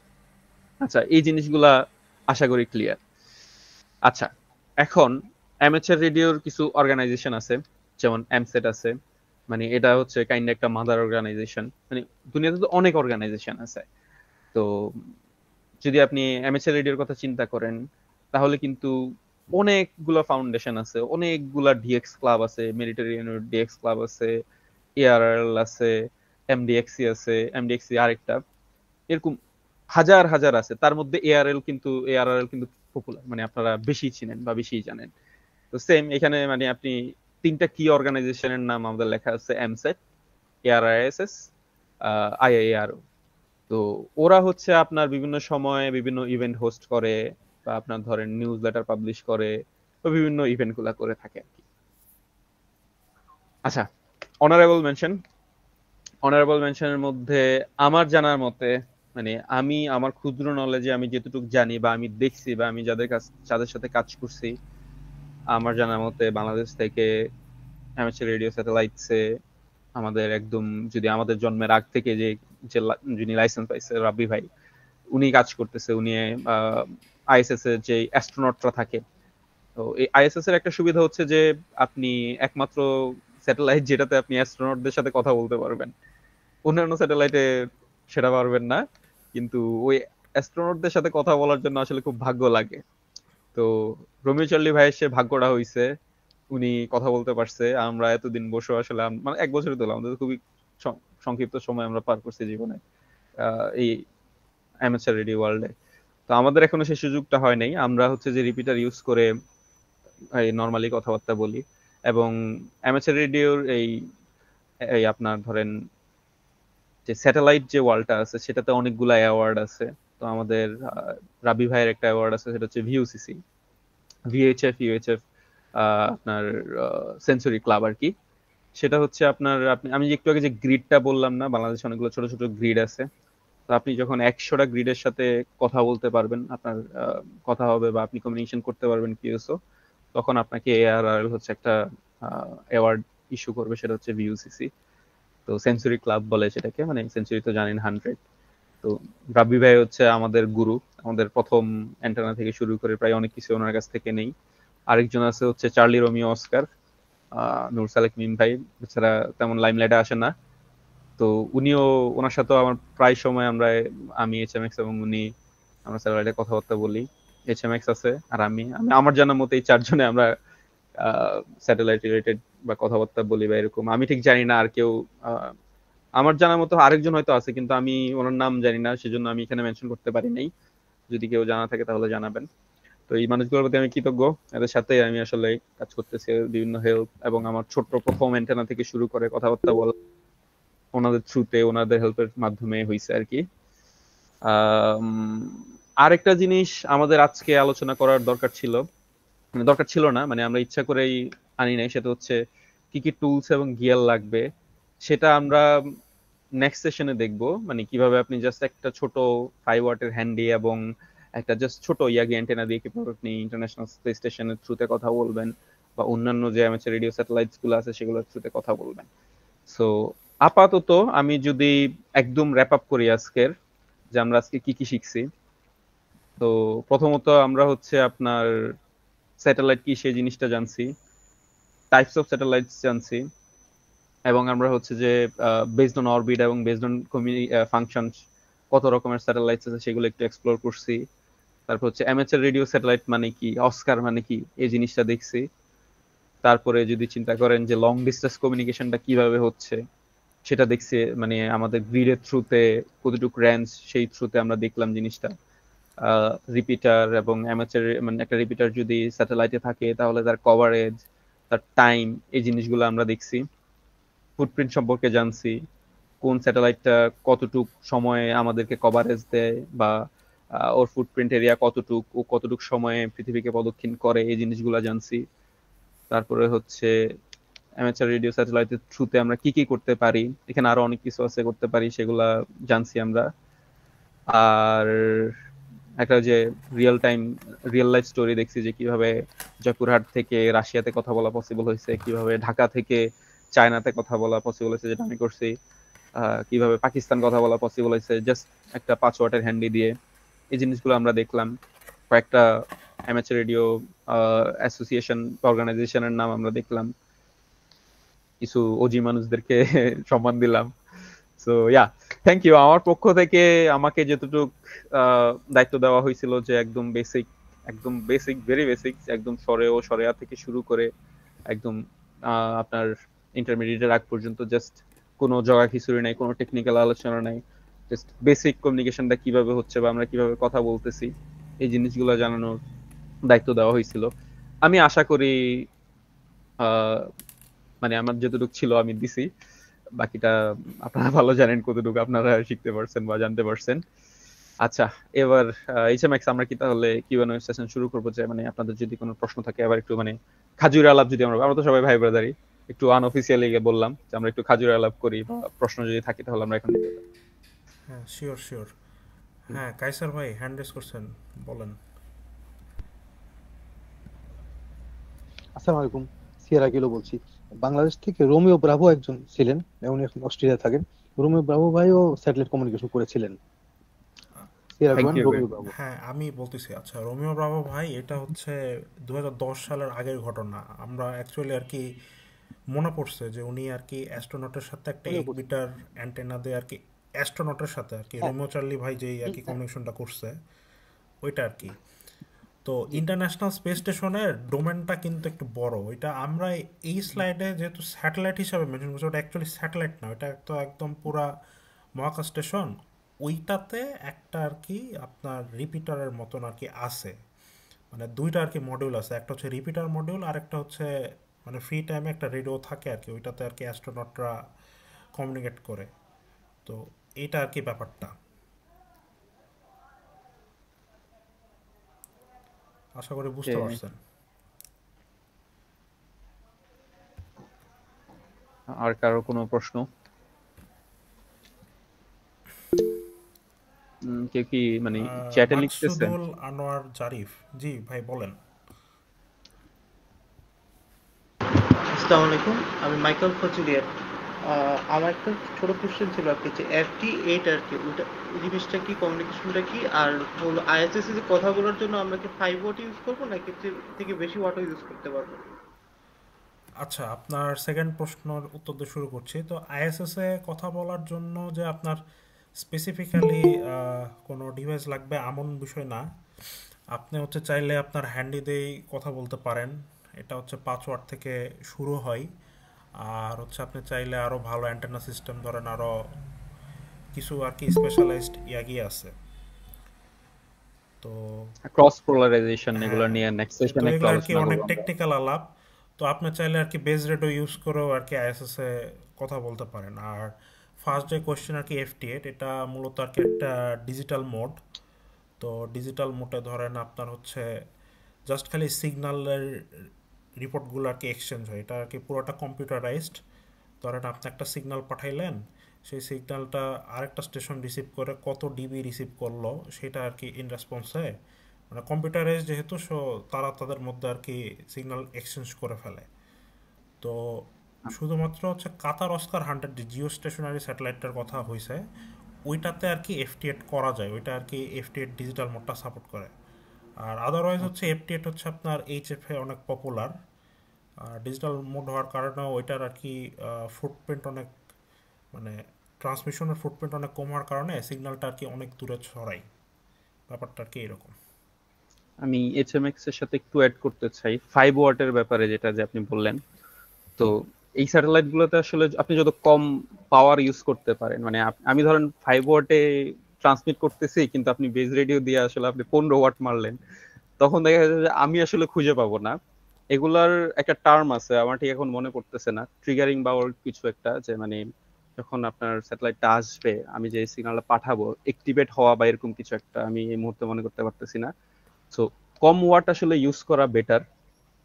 আচ্ছা, এই জিনিসগুলা আশা করি ক্লিয়ার। আচ্ছা, এখন অ্যামেচার রেডিওর কিছু অর্গানাইজেশন আছে, যেমন এমসেট আছে, মানে এটা হচ্ছে কাইন্ড একটা মাদার অর্গানাইজেশন। মানে দুনিয়াতে তো অনেক অর্গানাইজেশন আছে। তো যদি আপনি অ্যামেচার রেডিওর কথা চিন্তা করেন, তাহলে কিন্তু অনেকগুলা ফাউন্ডেশন আছে, অনেকগুলা ডিএক্স ক্লাব আছে, মিলিটারি ডিএক্স ক্লাব আছে, ARL আছে, MDXC আছে, MDXC আরেকটা। এরকম হাজার হাজার আছে, তার মধ্যে এআরআরএল কিন্তু পপুলার, মানে আপনারা বেশি চিনেন বা বেশি জানেন। তো সেম এখানে মানে আপনি তিনটা কি অর্গানাইজেশনের নাম আমাদের লেখা আছে, এমসেট, এআরআইএসএস, আইআইআরও। তো ওরা হচ্ছে আপনার বিভিন্ন সময়ে বিভিন্ন ইভেন্ট হোস্ট করে, বা আপনার ধরেন নিউজ লেটার পাবলিশ করে, বা বিভিন্ন ইভেন্ট গুলা করে থাকে আর কি। আচ্ছা, অনারেবল মেনশনের মধ্যে আমার জানার মতে, মানে আমি আমার ক্ষুদ্র নলেজে আমি যেটুকু জানি বা আমি দেখছি বা আমি যাদের সাথে কাজ করছি, আমার জানার মতে বাংলাদেশ থেকে অ্যামেচার রেডিও স্যাটেলাইটসে আমাদের একদম, যদি আমাদের জন্মের আগ থেকে যিনি লাইসেন্স পাইছে রাব্বি ভাই, উনি কাজ করতেছে। উনি আইএসএস এর যে অ্যাস্ট্রোনটরা থাকে, তো এই আইএসএস এর একটা সুবিধা হচ্ছে যে আপনি একমাত্র স্যাটেলাইট যেটাতে আপনি অ্যাস্ট্রোনটদের সাথে কথা বলতে পারবেন। অন্যান্য স্যাটেলাইটে সেটা পারবেন না, কিন্তু ওই অ্যাস্ট্রোনটদের সাথে কথা বলার জন্য আসলে খুব ভাগ্য লাগে। তো রোমিও চার্লি ভাইয়ের সে ভাগ্যটা হইছে, উনি কথা বলতে পারছে। আমরা এতদিন বসে আসলে মানে 1 বছরই তো, আমাদের খুবই সংক্ষিপ্ত সময় আমরা পার করছি জীবনে এই অ্যামেচার রেডিও ওয়ার্ল্ডে। তো আমাদের এখনো সেই সুযোগটা হয় নাই। আমরা হচ্ছে যে রিপিটার ইউজ করে নর্মালি কথাবার্তা বলি। এবং অ্যামেচার রেডিওর এই আপনার ধরেন যে স্যাটেলাইট যে ওয়ার্ল্ডটা আছে, সেটাতে অনেকগুলা অ্যাওয়ার্ড আছে। তো আমাদের রাবি ভাইয়ের একটা অ্যাওয়ার্ড আছে, সেটা হচ্ছে ভিউসিসি, ইউএইচএফ আপনার সেঞ্চুরি ক্লাব আর কি। সেটা হচ্ছে আপনার আমি একটু আগে যে গ্রিডটা বললাম না, বাংলাদেশে অনেকগুলো ছোট ছোট গ্রিড আছে। তো আপনি যখন 100টা গ্রিডের সাথে কথা বলতে পারবেন, আপনার কথা হবে বা আপনি কমিউনিকেশন করতে পারবেন কিউএসও, তখন আপনাকে এআরআরএল হচ্ছে একটা অ্যাওয়ার্ড ইস্যু করবে, সেটা হচ্ছে ভিউসিসি। তো সেঞ্চুরি ক্লাব বলে সেটাকে, মানে সেঞ্চুরি তো জানেন 100। তো রাব্বি ভাই হচ্ছে আমাদের গুরু, আমাদের প্রথম অ্যান্টেনা থেকে শুরু করে প্রায় অনেক কিছু ওনার কাছ থেকে নেই। আরেকজন আছে হচ্ছে চার্লি রোমিও অস্কার, নূর সালেক মিম ভাই, এছাড়া তেমন লাইমলাইটে আসে না। তো উনিও, ওনার সাথেও আমার প্রায় সময় আমি এইচএমএক্স এবং উনি, আমরা স্যাটেলাইটে কথাবার্তা বলি। এইচএমএক্স আছে আর আমি আমার জানার মতে এই চারজনে আমরা স্যাটেলাইট রিলেটেড বা কথাবার্তা বলি বা এরকম। আমি ঠিক জানি না আর কেউ, আমার জানার মতো আরেকজন হয়তো আছে, কিন্তু আমি ওনার নাম জানি না, সেজন্য আমি এখানে মেনশন করতে পারি নাই। যদি কেউ জানা থাকে তাহলে জানাবেন। তো এই মানুষগুলোর প্রতি আমি কৃতজ্ঞ, এদের সাথে আমি আসলে কাজ করতেছি, বিভিন্ন হেল্প এবং আমার ছোট্ট প্রথম অ্যান্টেনা থেকে শুরু করে কথাবার্তা বলা ওনাদের থ্রুতে, ওনাদের হেল্পের মাধ্যমে হয়েছে আর কি। আরেকটা জিনিস আমাদের আজকে আলোচনা করার দরকার ছিল না, মানে আমরা ইচ্ছা করেই আনি নাই, সেটা হচ্ছে কি কি টুলস এবং গিয়ার লাগবে। সেটা আমরা নেক্সট সেশনে দেখবো, মানে কিভাবে আপনি জাস্ট একটা ছোট 5 ওয়াটের হ্যান্ডি এবং একটা জাস্ট ছোট ইয়াগি অ্যান্টেনা দিয়ে কিভাবে আপনি ইন্টারন্যাশনাল স্পেস স্টেশনের থ্রুতে কথা বলবেন, বা অন্যান্য যে অ্যামেচার রেডিও স্যাটেলাইটস গুলো আছে সেগুলোর থ্রুতে কথা বলবেন। সো আপাতত আমি যদি একদম র্যাপ আপ করি আজকের, যে আমরা আজকে কি কি শিখছি। তো প্রথমত আমরা হচ্ছে আপনার স্যাটেলাইট কি সেই জিনিসটা জানছি, টাইপস অফ স্যাটেলাইটস জানছি, এবং আমরা হচ্ছে যে বেসড অন অরবিট এবং বেসড অন ফাংশন কত রকমের স্যাটেলাইটস আছে সেগুলো একটু এক্সপ্লোর করছি। তারপর হচ্ছে অ্যামেচার রেডিও স্যাটেলাইট মানে কি, অস্কার মানে কি, এই জিনিসটা দেখছি। তারপরে যদি চিন্তা করেন যে লং ডিস্টেন্স কমিউনিকেশনটা কিভাবে হচ্ছে, সেটা দেখছি, মানে আমাদের গ্রিডের থ্রুতে কতটুকু রেঞ্জ, সেই থ্রুতে আমরা দেখলাম জিনিসটা। রিপিটার এবং অ্যামেচার, মানে একটা রিপিটার যদি স্যাটেলাইটে থাকে তাহলে তার কভারেজ, তার টাইম, এই জিনিসগুলো আমরা দেখছি। ফুটপ্রিন্ট সম্পর্কে জানছি, কোন স্যাটেলাইটটা কতটুক সময়ে আমাদেরকে কভারেজ দেয়, বা ওর ফুটপ্রিন্ট এরিয়া কতটুক, ও কতটুক সময়ে পৃথিবীকে প্রদক্ষিণ করে, এই জিনিসগুলো জানছি। তারপরে হচ্ছে অ্যামেচার রেডিও স্যাটেলাইটের থ্রুতে আমরা কি কি করতে পারি, এখানে আরো অনেক কিছু আছে করতে পারি, সেগুলা জানছি আমরা। আর একটা যে রিয়েল লাইফ স্টোরি দেখছি, যে কিভাবে জয়পুরহাট থেকে রাশিয়াতে কথা বলা পসিবল হয়েছে, কিভাবে ঢাকা থেকে চায়নাতে কথা বলা পসিবল হয়েছে, যেটা আমি করছি, কিভাবে পাকিস্তান কথা বলা পসিবল হয়েছে জাস্ট একটা 5 ওয়াটের হ্যান্ডি দিয়ে। এই জিনিসগুলো আমরা দেখলাম। কয়েকটা অ্যামেচার রেডিও অ্যাসোসিয়েশন অর্গানাইজেশনের নাম আমরা দেখলাম, কিছু ওজি মানুষদেরকে সম্মান দিলাম। So yeah, thank you. আমার পক্ষ থেকে আমাকে যতটুকু দায়িত্ব দেওয়া হয়েছিল, যে একদম বেসিক ভেরি বেসিক, একদম সরেয়া থেকে শুরু করে একদম আপনার ইন্টারমিডিয়েটের আগ পর্যন্ত জাস্ট কোনো জগা খিচুড়ি নাই, কোনো টেকনিক্যাল আলোচনা নাই, জাস্ট বেসিক কমিউনিকেশনটা কিভাবে হচ্ছে বা আমরা কিভাবে কথা বলতেছি এই জিনিসগুলো জানানোর দায়িত্ব দেওয়া হয়েছিল। আমি আশা করি আহ, মানে আমার যতটুকু ছিল আমি দিছি, বাকিটা আপনারা ভালো জানেন কতটুকু আপনারা শিখতে পারছেন বা জানতে পারছেন। আচ্ছা, এবার এইচএমএক্স আমরা কি তাহলে কিউএনএ সেশন শুরু করবো? যে মানে আপনাদের যদি কোনো প্রশ্ন থাকে আবার একটু মানে খাজুরে আলাপ, যদি আমরা তো সবাই ভাই ব্রাদারই, একটু আনঅফিসিয়ালি বললাম যে আমরা একটু খাজুরে আলাপ করি, বা প্রশ্ন যদি থাকে তাহলে আমরা এখন নিতে পারি। হ্যাঁ, শিওর শিওর। হ্যাঁ, কাইসার ভাই হ্যান্ড রেজ করছেন, বলেন। আসসালামু আলাইকুম, সিয়ারা কিলো বলছি। বাংলাদেশ থেকে রোমিও ব্রাভো একজন ছিলেন, উনি এখন অস্ট্রেলিয়া থাকেন। রোমিও ব্রাভো ভাইও স্যাটেলাইট কমিউনিকেশন করেছিলেন। Sierra thank one, you. Romeo Bravo. হ্যাঁ, আমি বলতেছি। আচ্ছা, রোমিও ব্রাভো ভাই এটা হচ্ছে 2010 সালের আগের ঘটনা। আমরা অ্যাকচুয়ালি আর কি মনে পড়ছে যে উনি আর কি অ্যাস্ট্রোনটের সাথে একটা মনে 1 পড়ছে। মিটার অ্যান্টেনা দিয়ে আর কি অ্যাস্ট্রোনটের সাথে আর কি হ্যাঁ, রোমিও চার্লি ভাই যেই আর কি কমিউনিকেশনটা করছে ওইটা আর কি। তো জি। ইন্টারন্যাশনাল স্পেস স্টেশনের ডোমেনটা কিন্তু একটু বড়। ওইটা আমরা এই স্লাইডে যেহেতু স্যাটেলাইট হিসাবে মেনশন করছি, ওটা অ্যাকচুয়ালি স্যাটেলাইট না, ওটা তো একদম পুরা মহাকাশ স্টেশন। ওইটাতে একটা আর কি আপনার রিপিটারের মতন আর কি আছে, মানে দুইটা আর কি মডিউল আছে। একটা হচ্ছে রিপিটার মডিউল, আর একটা হচ্ছে মানে ফ্রি টাইমে একটা রেডিও থাকে আর কি, ওইটাতে আর কি অ্যাস্ট্রোনটরা কমিউনিকেট করে। তো এইটা আর কি ব্যাপারটা, আশা করি বুঝতে পারছেন। আর কারো কোনো প্রশ্ন? কেউ কি মানে চ্যাটে লিখতেছেন? মাকসুদুল আনোয়ার জারিফ, জি ভাই বলেন। আসসালামু আলাইকুম, আমি মাইকেল ফজলিয়ার। আমার একটা ছোট কোশ্চেন ছিল আর কি, যে FT8 আর কি ওইটা জিনিসটা কি, কমিউনিকেশনটা কি, আর হলো ISS এ যে কথা বলার জন্য আমরা কি 5 ওয়াট ইউজ করবো নাকি এর থেকে বেশি ওয়াটও ইউজ করতে পারবো? আচ্ছা, আপনার সেকেন্ড প্রশ্নের উত্তর দিয়ে শুরু করছি। তো আইএসএস এ কথা বলার জন্য যে আপনার স্পেসিফিক্যালি কোনো ডিভাইস লাগবে এমন বিষয় না। আপনি হচ্ছে চাইলে আপনার হ্যান্ডি দিয়েই কথা বলতে পারেন। এটা হচ্ছে 5 ওয়াট থেকে শুরু হয়। আর হচ্ছে আপনি চাইলে আরও ভালো অ্যান্টেনা সিস্টেম, ধরেন আরও কিছু আর কি স্পেশালাইজড ইয়াগি আছে। তো ক্রস পোলারাইজেশন এগুলো হ্যাঁ, নিয়ে নেক্সট তো সেশনে একটু এগুলো আর কি আলোচনা অনেক করবো আমরা। টেকনিক্যাল আলাপ। তো আপনি চাইলে আর কি বেস রেডিও ইউজ করেও আর কি আইএসএস এ কথা বলতে পারেন। আর ফার্স্ট যে কোয়েশ্চেন আর কি FT8, এটা মূলত আর কি একটা ডিজিটাল মোড। তো ডিজিটাল মোডে ধরেন আপনার হচ্ছে জাস্ট খালি সিগন্যালের রিপোর্টগুলো আর কি এক্সচেঞ্জ হয়। এটা আর কি পুরোটা কম্পিউটারাইজড। ধরেন আপনি একটা সিগন্যাল পাঠাইলেন, সেই সিগন্যালটা আরেকটা স্টেশন রিসিভ করে কত ডিবি রিসিভ করলো সেটা আর কি ইন রেসপন্সে, মানে কম্পিউটারাইজ যেহেতু, সো তারা তাদের মধ্যে আর কি সিগন্যাল এক্সচেঞ্জ করে ফেলে। তো শুধুমাত্র হচ্ছে কাতার অস্কার 100 যে জিও স্টেশনারি স্যাটেলাইটটার কথা হয়েছে, ওইটাতে আর কি FT8 করা যায়। ওইটা আর কি FT8 ডিজিটাল মোডটা সাপোর্ট করে। আর আদারওয়াইজ হচ্ছে FT8 হচ্ছে আপনার HF এ অনেক পপুলার। আর ডিজিটাল মোড হওয়ার কারণে ওইটার আর কি ফুটপ্রিন্ট অনেক, মানে ট্রান্সমিশনের ফুটপ্রিন্ট অনেক কম হওয়ার কারণে সিগন্যালটা আর কি অনেক দূরে ছড়ায়। ব্যাপারটা আর কি এরকম। আমি এইচএমএক্স এর সাথে একটু অ্যাড করতে চাই 5 ওয়াটের ব্যাপারে, যেটা যে আপনি বললেন। তো এই স্যাটেলাইট গুলোতে আসলে আপনি যত কম পাওয়ার ইউজ করতে পারেন, মানে আমি ধরেন 5 ওয়াটে ট্রান্সমিট করতেছি, কিন্তু আপনি বেজ রেডিও দিয়ে আসলে আপনি 15 ওয়াট মারলেন, তখন দেখা যাচ্ছে যে আমি আসলে খুঁজে পাবো না। এগুলার একটা টার্ম আছে, আমার ঠিক এখন মনে পড়তেছে না, ট্রিগারিং বা ওর কিছু একটা, যে মানে যখন আপনার স্যাটেলাইটটা আসবে, আমি যে সিগন্যালটা পাঠাবো অ্যাক্টিভেট হওয়া বা এরকম কিছু একটা, আমি এই মুহূর্তে মনে করতে পারতেছি না। সো কম ওয়াট আসলে ইউজ করা বেটার।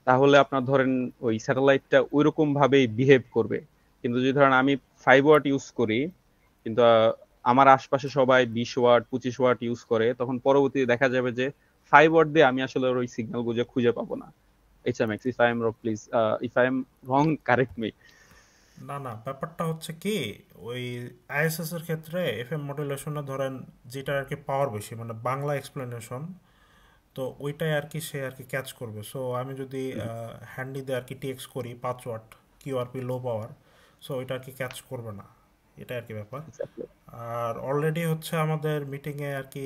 তাহলে আপনার ধরেন ওই স্যাটেলাইটটা ওইরকম ভাবেই বিহেভ করবে। কিন্তু যদি ধরেন আমি 5 ওয়াট ইউজ করি, কিন্তু আমার আশপাশে সবাই 20 ওয়াট 25 ওয়াট ইউজ করে, তখন পরবর্তীতে দেখা যাবে যে 5 ওয়াট দিয়ে আমি আসলে ওই সিগন্যাল বুঝে খুঁজে পাবো না। HMX, if I am wrong please, if I am wrong correct me. না না, ব্যাপারটা হচ্ছে কি, ওই আইএসএস এর ক্ষেত্রে FM মডুলেশনে ধরেন যেটা আর কি পাওয়ার বেশি, মানে বাংলা এক্সপ্লেনেশন, তো ওইটাই আর কি সে আর কি ক্যাচ করবে। সো আমি যদি হ্যান্ডি দিয়ে আর কি টিএক্স করি 5 ওয়াট QRP লো পাওয়ার, সো ওইটা আর কি ক্যাচ করবে না। এটা আর কি ব্যাপার। আর অলরেডি হচ্ছে আমাদের মিটিংয়ে আর কি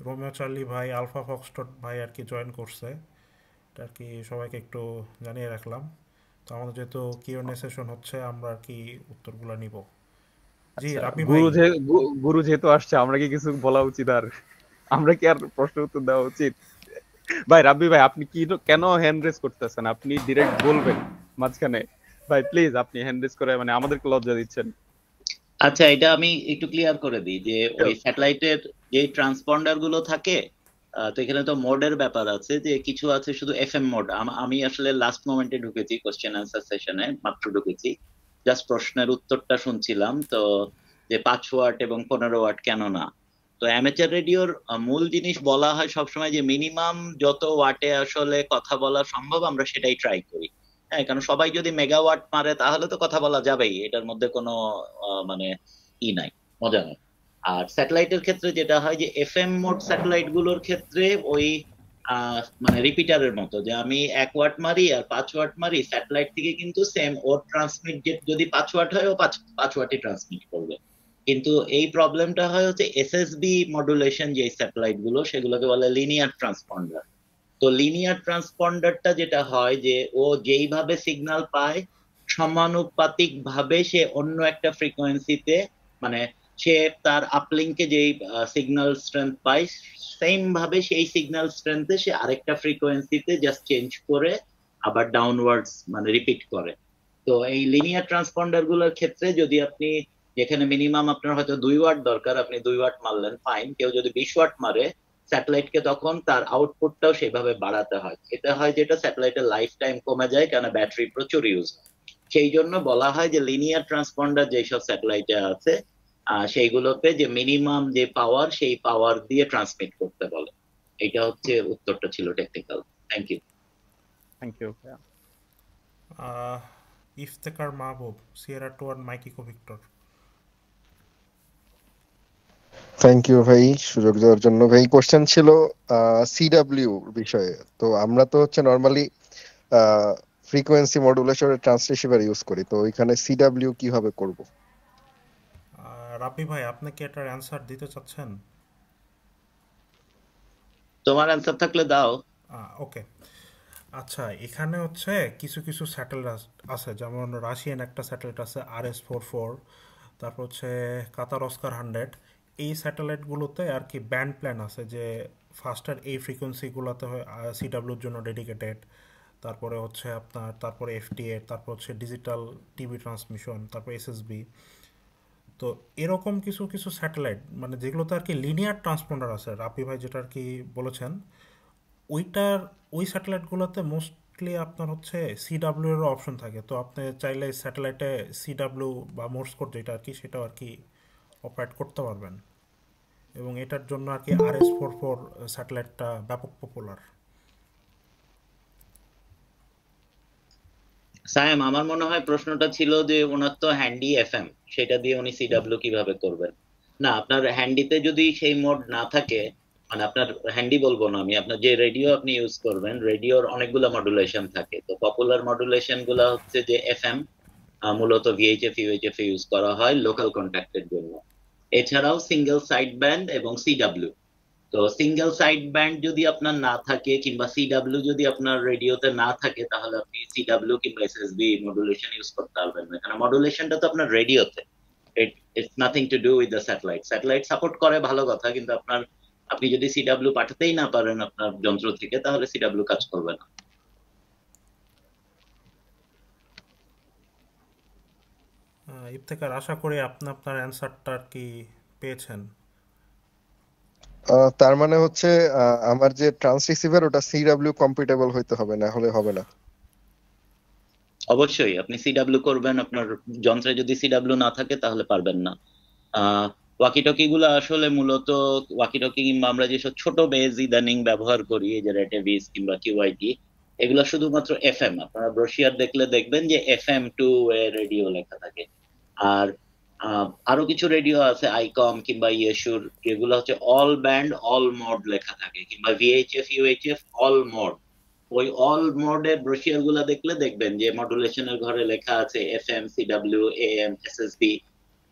রোমিও চার্লি ভাই, আলফা ফক্সট্রট ভাই আর কি জয়েন করছে। এটা আর কি সবাইকে একটু জানিয়ে রাখলাম। তো আমাদের যেহেতু Q&A সেশন হচ্ছে, আমরা আর কি উত্তরগুলো নিব। জি আচ্ছা, রাব্বি ভাই। গুরু যেহেতু আসছে, আমরা কি কিছু বলা উচিত? আর আমরা কি আর প্রশ্ন উত্তর দেওয়া উচিত? ভাই রাব্বি ভাই, আপনি কি কেন হ্যান্ড রেজ করতেছেন? আপনি ডিরেক্ট বলবেন মাঝখানে। ভাই প্লিজ, আপনি হ্যান্ড রেজ করে মানে আমাদেরকে লজ্জা দিচ্ছেন। আচ্ছা, এটা আমি একটু ক্লিয়ার করে দিই যে ওই স্যাটেলাইটের যে ট্রান্সপন্ডার গুলো থাকে, তো এখানে তো মোডের ব্যাপার আছে, যে কিছু আছে শুধু এফএম মোড। আমি আসলে লাস্ট মোমেন্টে ঢুকেছি, কোশ্চেন আনসার সেশনে মাত্র ঢুকেছি, জাস্ট প্রশ্নের উত্তরটা শুনছিলাম। তো যে 5 ওয়াট এবং 15 ওয়াট কেন না, তো অ্যামেচার রেডিওর মূল জিনিস বলা হয় সবসময় যে মিনিমাম যত ওয়াটে আসলে কথা বলা সম্ভব আমরা সেটাই ট্রাই করি। হ্যাঁ, কারণ সবাই যদি মেগাওয়াট মারে তাহলে তো কথা বলা যাবেই, এটার মধ্যে কোনো মানে নাই, মজা নেই। আর স্যাটেলাইটের ক্ষেত্রে যেটা হয় যে এফএম মোড স্যাটেলাইট গুলোর ক্ষেত্রে ওই মানে রিপিটারের মতো, যে আমি 1 ওয়াট মারি আর 5 ওয়াট মারি, স্যাটেলাইট থেকে কিন্তু সেম ওর ট্রান্সমিট যদি 5 ওয়াট হয় ও 5 ওয়াটই ট্রান্সমিট করবে। কিন্তু এই প্রবলেমটা হয় হচ্ছে এসএসবি মডুলেশন, যে স্যাটেলাইট গুলো সেগুলোকে বলে লিনিয়ার ট্রান্সপন্ডার। তো লিনিয়ার ট্রান্সপন্ডারটা যেটা হয় যে ও যেইভাবে সিগন্যাল পায় সমানুপাতিক ভাবে সে অন্য একটা ফ্রিকোয়েন্সিতে, মানে সে তার আপলিংকে যেই সিগন্যাল স্ট্রেংথ পায় সেম ভাবে সেই সিগন্যাল স্ট্রেংথে সে আরেকটা ফ্রিকোয়েন্সিতে জাস্ট চেঞ্জ করে আবার ডাউনওয়ার্ডস মানে রিপিট করে। তো এই লিনিয়ার ট্রান্সপন্ডার গুলোর ক্ষেত্রে যদি আপনি, যেখানে মিনিমাম আপনার হয়তো 2 ওয়াট দরকার, আপনি 2 ওয়াট মারলেন ফাইন, কেউ যদি 20 ওয়াট মারে স্যাটেলাইটকে তখন তার আউটপুটটাও সেভাবে বাড়াতে হয়। এটা হয় যেটা স্যাটেলাইটের লাইফ টাইম কমে যায়, কারণ ব্যাটারি প্রচুর ইউজ হয়। সেই জন্য বলা হয় যে লিনিয়ার ট্রান্সপন্ডার যেসব স্যাটেলাইটে আছে সেইগুলোতে যে মিনিমাম যে পাওয়ার, সেই পাওয়ার দিয়ে ট্রান্সমিট করতে বলে। এটা হচ্ছে উত্তরটা ছিল technical. Thank you. Thank you. Iftekhar Mahbub, Sierra 2 Mike Echo Victor. Thank you ভাই সুযোগ দেওয়ার জন্য। ভাই কোশ্চেন ছিল সিডব্লিউ বিষয়ে। তো আমরা তো হচ্ছে নরমালি ফ্রিকোয়েন্সি মডুলেশনের ট্রান্সরিসিভার ইউজ করি, তো ওইখানে সিডব্লিউ কিভাবে করব? রাব্বি ভাই, আপনি কি এটার অ্যান্সার দিতে চাচ্ছেন? তোমার অ্যান্সার থাকলে দাও। ওকে, আচ্ছা, এখানে হচ্ছে কিছু কিছু স্যাটেলাইট আছে, যেমন রাশিয়ান একটা স্যাটেলাইট আছে RS-44, তারপর হচ্ছে কাতার অস্কার 100। এই স্যাটেলাইটগুলোতে আর কি ব্যান্ড প্ল্যান আছে, যে ফাস্টার এই ফ্রিকোয়েন্সিগুলোতে হয় সিডাব্লিউর জন্য ডেডিকেটেড, তারপরে হচ্ছে আপনার, তারপরে FT8, তারপর হচ্ছে ডিজিটাল টিভি ট্রান্সমিশন, তারপর SSB। তো এরকম কিছু কিছু স্যাটেলাইট মানে যেগুলোতে আর কি লিনিয়ার ট্রান্সপন্ডার আছে, রাব্বি ভাই যেটা আর কি বলেছেন, ওইটার ওই স্যাটেলাইটগুলোতে মোস্টলি আপনার হচ্ছে সিডাব্লিউ এর অপশন থাকে। তো আপনি চাইলে স্যাটেলাইটে সিডাব্লিউ বা মোর্স কোড যেটা আর কি, সেটাও আর কি অপারেট করতে পারবেন। এবং এটার জন্য আর কি RS-44 স্যাটেলাইটটা ব্যাপক পপুলার। সায়েম, আমার মনে হয় প্রশ্নটা ছিল যে ওনার তো হ্যান্ডি এফএম, সেটা দিয়ে উনি সিডাব্লিউ কিভাবে করবেন। না, আপনার হ্যান্ডিতে যদি সেই মোড না থাকে, মানে আপনার হ্যান্ডি বলবো না আমি, আপনার যে রেডিও আপনি ইউজ করবেন, রেডিওর অনেকগুলো মডুলেশন থাকে। তো পপুলার মডুলেশন গুলা হচ্ছে যে এফএম, মূলত VHF UHF ইউজ করা হয় লোকাল কন্ট্যাক্টের জন্য। এছাড়াও সিঙ্গেল সাইড ব্যান্ড এবং সিডাব্লিউ। তো সিঙ্গেল সাইড ব্যান্ড যদি আপনার না থাকে কিংবা সিডাব্লিউ যদি আপনার রেডিওতে না থাকে, তাহলে আপনি সিডাব্লিউ কিংবা SSB মডুলেশন ইউজ করতে পারবেন না, কারণ মডুলেশনটা তো আপনার রেডিওতে, it's nothing to do with the satellite. Satellite support করে ভালো কথা, কিন্তু আপনি যদি সিডাব্লিউ পাঠাতেই না পারেন আপনার যন্ত্র থেকে, তাহলে সিডাব্লিউ কাজ করবে না। ইফতেখার, আশা করি আপনি আপনার অ্যান্সারটা আর কি পেয়েছেন। তার মানে হচ্ছে আমার যে ট্রান্সরিসিভার ওটা সিডব্লিউ কম্পিটেবল হইতে হবে, না হলে হবে না? অবশ্যই আপনি সিডাব্লিউ করবেন, আপনার যন্ত্রে যদি সিডাব্লিউ না থাকে তাহলে পারবেন না। ওয়াকিটকি গুলো আসলে মূলত ওয়াকিটকি কিংবা আমরা যেসব ছোট বেজ ইদানিং ব্যবহার করি, এই যে রেটেভিস কিংবা QIT, এগুলো শুধুমাত্র এফএম। আপনারা ব্রোশিয়ার দেখলে দেখবেন যে FM2 রেডিও লেখা থাকে। আর আরো কিছু রেডিও আছে আইকম কিংবা ইয়েশুর, যেগুলো হচ্ছে অল ব্যান্ড অল মোড লেখা থাকে, কিংবা VHF UHF অল মোড। ওই অল মোডের ব্রোশিয়ার গুলা দেখলে দেখবেন যে মডুলেশনের ঘরে লেখা আছে FM, CW, AM, SSB।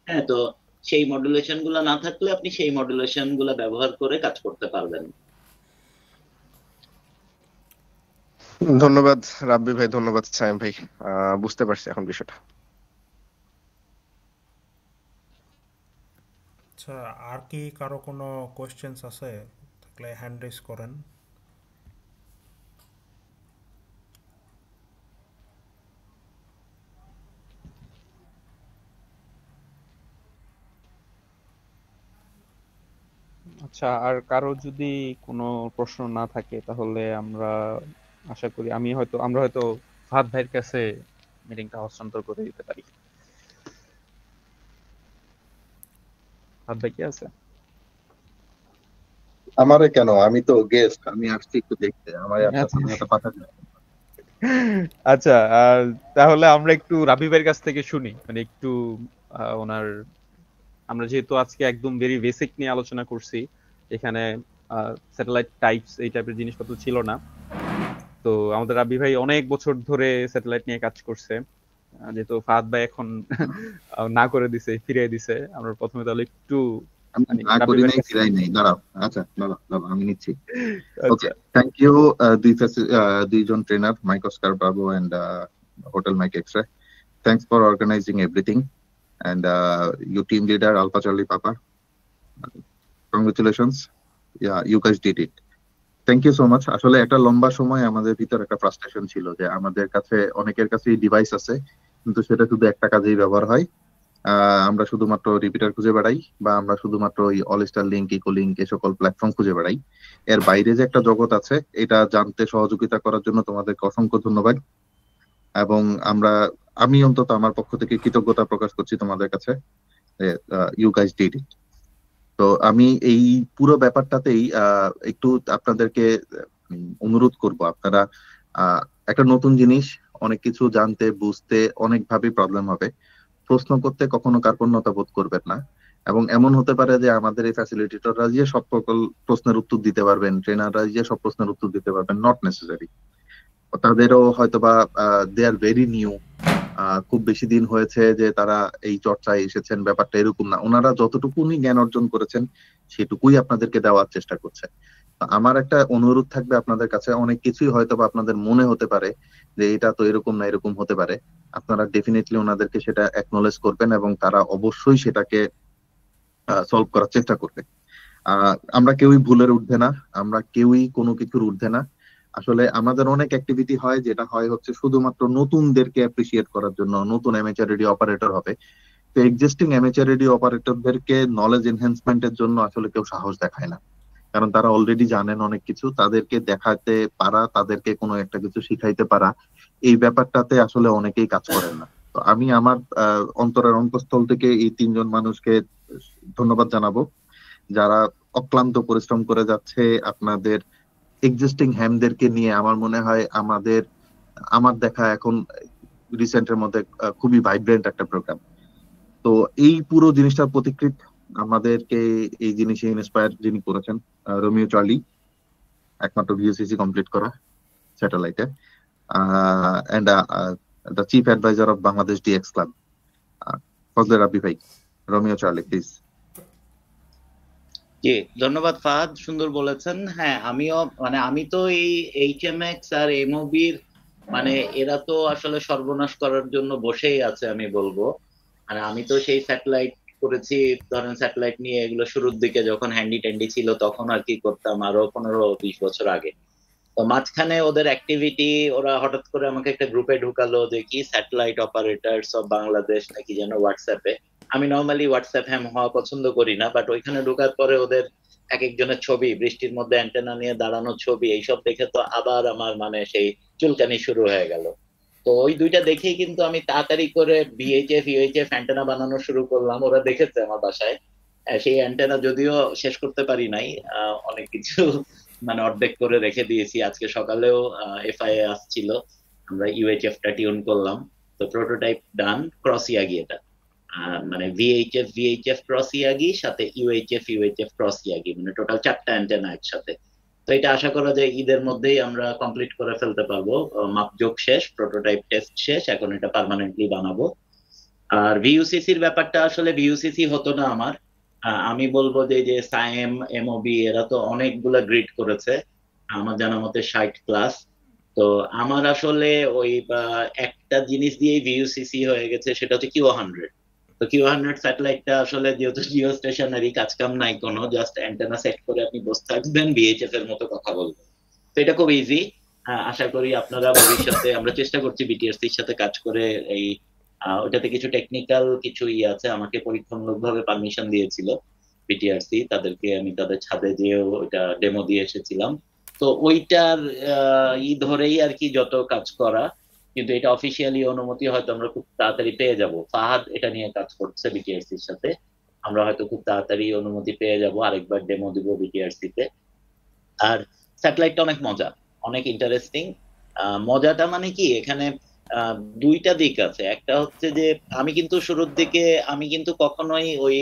হ্যাঁ, তো সেই মডুলেশন গুলা না থাকলে আপনি সেই মডুলেশন গুলা ব্যবহার করে কাজ করতে পারবেন। ধন্যবাদ রাব্বি ভাই, ধন্যবাদ সায়েম ভাই, বুঝতে পারছি এখন বিষয়টা। আচ্ছা, আর কি কারো কোনো কোয়েশ্চেন্স আছে থাকলে হ্যান্ড রেজ করেন। আচ্ছা, আর কারো যদি কোনো প্রশ্ন না থাকে তাহলে আমরা আশা করি আমরা হয়তো ফাহাদ ভাইয়ের কাছে মিটিংটা হস্তান্তর করে দিতে পারি। ফাহাদ ভাই কি আছে? আমারে কেন? আমি তো গেস্ট, আমি আসছি একটু দেখতে, আমার আচ্ছা সামনে একটা পাঠান। আচ্ছা, তাহলে আমরা একটু রাবি ভাইয়ের কাছ থেকে শুনি, মানে একটু ওনার, আমরা যেহেতু আজকে একদম ভেরি বেসিক নিয়ে আলোচনা করছি, এখানে স্যাটেলাইট টাইপস এই টাইপের জিনিসপত্র ছিল না। তো আমাদের রাবি ভাই অনেক বছর ধরে স্যাটেলাইট নিয়ে কাজ করছে, যেহেতু ফাহাদ ভাই এখন না করে দিছে, ফিরিয়ে দিছে, আমরা প্রথমে তাহলে একটু আমি মানে না রাবি করি ভাইয়ের নাই, কাছে। ফিরাই নাই, দাঁড়াও। আচ্ছা দাঁড়াও আমি নিচ্ছি। ওকে, আচ্ছা, থ্যাংক ইউ দুইজন trainer, Mike Oscar Bravo and Hotel Mike X-ray. Thanks for organizing everything, and your team leader Alpha Charlie Papa. Congratulations, yeah, you guys did it. Thank you so much. আসলে একটা লম্বা সময় আমাদের ভিতর একটা frustration ছিল যে আমাদের কাছে, অনেকের কাছেই ডিভাইস আছে কিন্তু সেটা শুধু একটা কাজেই ব্যবহার হয়। আমরা শুধুমাত্র রিপিটার খুঁজে বেড়াই, বা আমরা শুধুমাত্র ওই all Starlink, echo link, এ সকল প্ল্যাটফর্ম খুঁজে বেড়াই। এর বাইরে যে একটা জগৎ আছে, এটা জানতে সহযোগিতা করার জন্য তোমাদেরকে অসংখ্য ধন্যবাদ। এবং আমি অন্তত আমার পক্ষ থেকে কৃতজ্ঞতা প্রকাশ করছি তোমাদের কাছে। You guys did it. তো আমি এই পুরো ব্যাপারটাতেই একটু আপনাদেরকে অনুরোধ করব, আপনারা একটা নতুন জিনিস, অনেক কিছু জানতে বুঝতে অনেকভাবে প্রবলেম হবে, প্রশ্ন করতে কখনো কার্পণ্যতা বোধ করবেন না। এবং এমন হতে পারে যে আমাদের এই ফ্যাসিলিটেটররা যে সব প্রশ্নের উত্তর দিতে পারবেন, ট্রেনাররা যে সব প্রশ্নের উত্তর দিতে পারবেন, নট নেসেসারি। তাদেরও হয়তোবা দে আর ভেরি নিউ, খুব বেশি দিন হয়েছে যে তারা এই চর্চায় এসেছেন, ব্যাপারটা এরকম না। ওনারা যতটুকুনি জ্ঞান অর্জন করেছেন সেটুকুই আপনাদেরকে দেওয়ার চেষ্টা করছে। আমার একটা অনুরোধ থাকবে আপনাদের কাছে, অনেক কিছুই হয়তোবা আপনাদের মনে হতে পারে যে এটা তো এরকম না, এরকম হতে পারে। আপনারা ডেফিনেটলি ওনাদেরকে সেটা অ্যাকনলেজ করবেন এবং তারা অবশ্যই সেটাকে সলভ করার চেষ্টা করবে। আমরা কেউই ভুলের ঊর্ধ্বে না, আমরা কেউই কোনো কিছুর ঊর্ধ্বে না। আসলে আমাদের অনেক অ্যাক্টিভিটি হয় যেটা হয় হচ্ছে শুধুমাত্র নতুনদেরকে অ্যাপ্রিসিয়েট করার জন্য, নতুন অ্যামেচার রেডিও অপারেটর হবে। তো এক্সিস্টিং অ্যামেচার রেডিও অপারেটরদেরকে নলেজ এনহ্যান্সমেন্টের জন্য আসলে কেউ সাহস দেখায় না, কারণ তারা অলরেডি জানেন অনেক কিছু। তাদেরকে দেখাতে পারা, তাদেরকে কোনো একটা কিছু শিখাইতে পারা, এই ব্যাপারটাতে আসলে অনেকেই কাজ করেন না। তো আমি আমার অন্তরের অন্তঃস্থল থেকে এই তিনজন মানুষকে ধন্যবাদ জানাবো, যারা অক্লান্ত পরিশ্রম করে যাচ্ছে আপনাদের এক্সিস্টিং হ্যামদেরকে নিয়ে। আমার মনে হয় আমার দেখা এখন রিসেন্টের মধ্যে খুবই ভাইব্রেন্ট একটা প্রোগ্রাম। তো এই পুরো জিনিসটার প্রতিকৃত আমাদেরকে এই জিনিসে ইন্সপায়ার যিনি করেছেন, রোমিও চার্লি, একমাত্র ভিউসিসি কমপ্লিট করা স্যাটেলাইটে, and the chief adviser of Bangladesh DX club, Fazle Rabbi ভাই। Romeo Charlie, please. জি, ধন্যবাদ ফাহাদ, সুন্দর বলেছেন। হ্যাঁ, আমি তো এই এইচএমএক্স আর এমওবির এরা তো আসলে সর্বনাশ করার জন্য বসেই আছে আমি বলবো। আমি তো সেই স্যাটেলাইট করেছি, ধরেন স্যাটেলাইট নিয়ে এগুলো শুরুর দিকে যখন হ্যান্ডি ট্যান্ডি ছিল তখন আর কি করতাম, আরো 15-20 বছর আগে। তো মাঝখানে ওদের অ্যাক্টিভিটি, ওরা হঠাৎ করে আমাকে একটা গ্রুপে ঢুকালো যে কি স্যাটেলাইট অপারেটরস অফ বাংলাদেশ নাকি যেন, হোয়াটসঅ্যাপে। আমি নর্মালি হোয়াটসঅ্যাপ হ্যাম হওয়া পছন্দ করি না, বাট ওইখানে ঢোকার পরে ওদের এক একজনের ছবি, বৃষ্টির মধ্যে অ্যান্টেনা নিয়ে দাঁড়ানোর ছবি, এইসব দেখে তো আবার আমার সেই চুলকানি শুরু হয়ে গেল। তো ওই দুইটা দেখেই কিন্তু আমি তাড়াতাড়ি করে ভিএইচএফ ইউএইচএফ অ্যান্টেনা বানানো শুরু করলাম। ওরা দেখেছে আমার বাসায়, সেই অ্যান্টেনা যদিও শেষ করতে পারি নাই, অনেক কিছু অর্ধেক করে রেখে দিয়েছি। আজকে সকালেও এফআইএ আসছিল, আমরা ইউএইচএফটা টিউন করলাম। তো প্রোটোটাইপ ডান, ক্রস ইয়াগি এটা, ভিএইচএফ ক্রস ইয়াগি সাথে ইউএইচএফ ক্রস ইয়াগি, টোটাল 4টা অ্যান্টেনা একসাথে। তো এটা আশা করা যায় ঈদের মধ্যেই আমরা কমপ্লিট করে ফেলতে পারবো। মাপজোক শেষ, প্রোটোটাইপ টেস্ট শেষ, এখন এটা পার্মানেন্টলি বানাবো। আর ভিইউসিসির ব্যাপারটা আসলে ভিইউসিসি হতো না আমার, আমি বলবো যে সাইএম, এমওবি এরা তো অনেকগুলা গ্রিড করেছে, আমার জানা মতে 60+। তো আমার আসলে ওই একটা জিনিস দিয়েই ভিইউসিসি হয়ে গেছে, সেটা হচ্ছে Q100। তো তো Q100 স্যাটেলাইটটা আসলে যেহেতু জিও স্টেশনারি, কাজ কাম নাই কোনো, জাস্ট অ্যান্টেনা সেট করে আপনি বসে থাকবেন, VHF এর মতো কথা বলবেন। তো এটা খুব ইজি। আশা করি আপনারা ভবিষ্যতে, আমরা চেষ্টা করছি BTRC এর সাথে কাজ করে এই ওটাতে কিছু টেকনিক্যাল কিছু আছে, আমাকে পরীক্ষামূলকভাবে পারমিশন দিয়েছিল BTRC, তাদেরকে আমি তাদের ছাদে যেও ওটা ডেমো দিয়ে এসেছিলাম। তো ওইটার ধরেই আর কি যত কাজ করা, কিন্তু এটা অফিসিয়ালি অনুমতি হয়তো আমরা খুব তাড়াতাড়ি পেয়ে যাব। ফাহাদ এটা নিয়ে কাজ করছে BTRC এর সাথে, আমরা হয়তো খুব তাড়াতাড়ি অনুমতি পেয়ে যাব, আরেকবার ডেমো দিব BTRC তে। আর স্যাটেলাইটটা অনেক মজা, অনেক ইন্টারেস্টিং। মজাটা মানে কি, এখানে দুইটা দিক আছে। একটা হচ্ছে যে আমি কিন্তু শুরুর দিকে আমি কিন্তু কখনোই ওই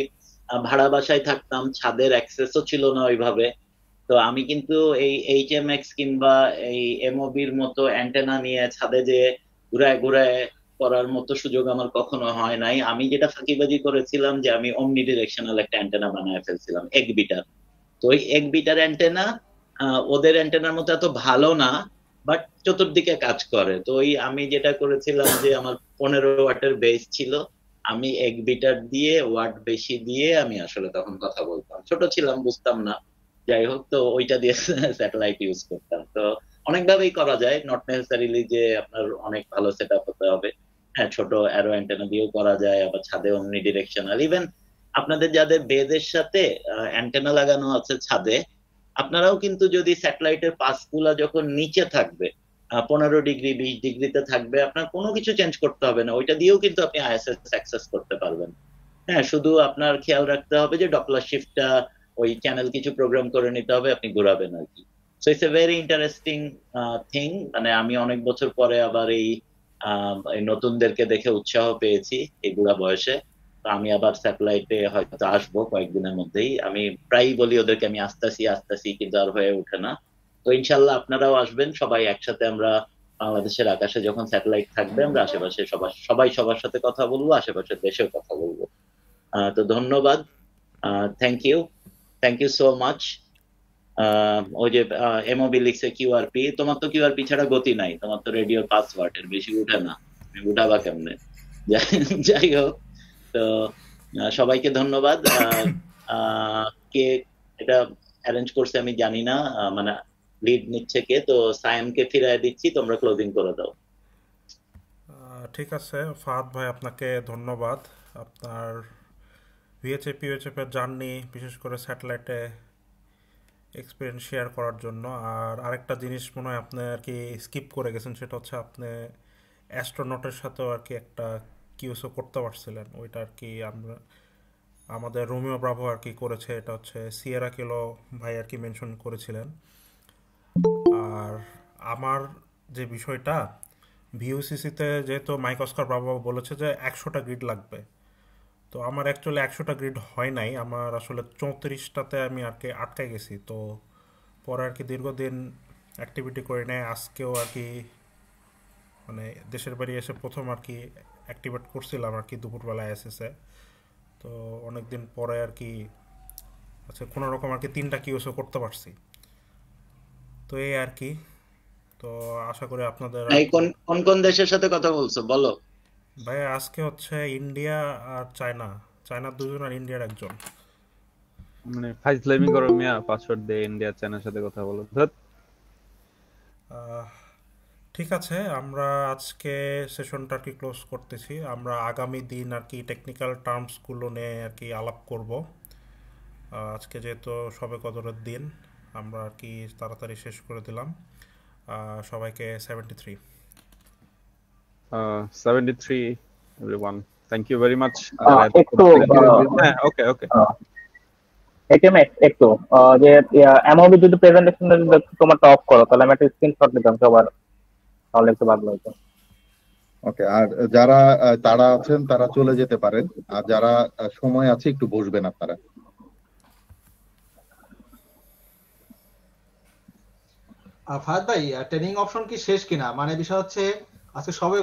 ভাড়া বাসায় থাকতাম, ছাদের অ্যাক্সেসও ছিল না ওইভাবে। তো আমি কিন্তু এই HMX কিংবা এই MOBর মতো অ্যান্টেনা নিয়ে ছাদে যে ঘুরায় ঘুরায় করার মতো সুযোগ আমার কখনো হয় নাই। আমি যেটা ফাঁকিবাজি করেছিলাম যে আমি অমনি ডিরেকশনাল একটা অ্যান্টেনা বানায় ফেলছিলাম, 1 বিটার। তো ওই 1 বিটার অ্যান্টেনা ওদের অ্যান্টেনার মতো এত ভালো না, বাট চতুর্দিকে কাজ করে। তো ওই আমি যেটা করেছিলাম যে আমার 15 ওয়াটের বেস ছিল, আমি 1 বিটার দিয়ে ওয়াট বেশি দিয়ে আমি আসলে তখন কথা বলতাম, ছোট ছিলাম বুঝতাম না, যাই হোক। তো ওইটা দিয়ে স্যাটেলাইট ইউজ করতাম। তো অনেকভাবেই করা যায়, নট নেসেসারিলি যে আপনার অনেক ভালো সেট আপ হতে হবে। হ্যাঁ, ছোট অ্যারো অ্যান্টেনা দিয়েও করা যায়, আবার ছাদে অমনি ডিরেকশনাল। ইভেন আপনাদের যাদের বেদের সাথে অ্যান্টেনা লাগানো আছে ছাদে, আপনারাও কিন্তু যদি স্যাটেলাইটের পাসগুলা যখন নিচে থাকবে 15 ডিগ্রি 20 ডিগ্রিতে থাকবে, আপনার কোনো কিছু চেঞ্জ করতে হবে না, ওইটা দিয়েও কিন্তু আপনি ISS অ্যাক্সেস করতে পারবেন। হ্যাঁ, শুধু আপনার খেয়াল রাখতে হবে যে ডপলার শিফটটা ওই চ্যানেল কিছু প্রোগ্রাম করে নিতে হবে, আপনি ঘোরাবেন আর কি। So it's a very interesting thing. মানে আমি অনেক বছর পরে আবার এই নতুনদেরকে দেখে উৎসাহ পেয়েছি এই বুড়া বয়সে। তো আমি আবার স্যাটেলাইটে হয়তো আসবো কয়েকদিনের মধ্যেই। আমি প্রায়ই বলি ওদেরকে আমি আসতেছি, কিন্তু আর হয়ে ওঠে না। তো ইনশাল্লাহ আপনারাও আসবেন, সবাই একসাথে আমরা বাংলাদেশের আকাশে যখন স্যাটেলাইট থাকবে, আমরা আশেপাশে সবাই সবার সাথে কথা বলবো, আশেপাশের দেশেও কথা বলবো। তো ধন্যবাদ, থ্যাংক ইউ সো মাচ। ওই যে MOB লিখছে QRP, তোমার তো QRP ছাড়া গতি নাই, তোমার তো রেডিওর পাসওয়ার্ড, এর বেশি উঠে না, তুমি উঠাবা কেমনে? যাই হোক, তো সবাইকে ধন্যবাদ। কে এটা অ্যারেঞ্জ করছে আমি জানি না, মানে লিড নিচ্ছে কে, তো সায়েমকে ফিরিয়ে দিচ্ছি, তোমরা ক্লোজিং করে দাও। ঠিক আছে ফাহাদ ভাই, আপনাকে ধন্যবাদ আপনার VHF এর জার্নি, বিশেষ করে স্যাটেলাইটে এক্সপিরিয়েন্স শেয়ার করার জন্য। আর আরেকটা জিনিস মনে হয় আপনি আর কি স্কিপ করে গেছেন, সেটা হচ্ছে আপনি অ্যাস্ট্রোনটের সাথেও আর কি একটা কিউসও করতে পারছিলেন। ওইটা আর কি আমাদের রোমিও ব্রাভো আর কি করেছে, এটা হচ্ছে সিয়েরা কিলো ভাই আর কি মেনশন করেছিলেন। আর আমার যে বিষয়টা, VUCC-তে যেহেতু মাইক অস্কার ব্রাভো বলেছে যে 100টা গ্রিড লাগবে, তো আমার অ্যাকচুয়ালি 100টা গ্রিড হয় নাই, আমার আসলে 34টাতে আমি আর কি আটকে গেছি। তো পরে আর কি দীর্ঘদিন অ্যাক্টিভিটি করে নেয়, আজকেও আর কি মানে দেশের বাড়ি এসে প্রথম আর কি অ্যাক্টিভেট করছিলাম আর কি দুপুরবেলা ISS-এ। তো অনেকদিন পরে আর কি আচ্ছা কোনো রকম আর কি 3টা কিউসও করতে পারছি। তো এই আর কি, তো আশা করি আপনাদের। কোন দেশের সাথে কথা বলছো বলো ভাই? আজকে হচ্ছে ইন্ডিয়া আর চায়নার 2জন আর ইন্ডিয়ার 1জন। মানে ফাইজলামি করো মিয়া, পাসওয়ার্ড দিয়ে ইন্ডিয়া চায়নার সাথে কথা বলো। ঠিক আছে, আমরা আজকে সেশনটা আর কি ক্লোজ করতেছি। আমরা আগামী দিন আর কি টেকনিক্যাল টার্মসগুলো নিয়ে আর কি আলাপ করব। আজকে যেহেতু সবে কদরের দিন, আমরা আর কি তাড়াতাড়ি শেষ করে দিলাম। সবাইকে 73 everyone. Thank you very much. Okay. একটু যে MOB যদি প্রেজেন্টেশন তোমার অফ করো, তাহলে আমি একটা স্ক্রিনশট নিতাম সবার, তাহলে একটু ভালো হতো। ওকে, আর যারা তারা আছেন তারা চলে যেতে পারেন, আর যারা সময় আছে একটু বসবেন আপনারা। ফাহাদ ভাই, ট্রেনিং অপশন কি শেষ কিনা? মানে বিষয় হচ্ছে আজকে সবাই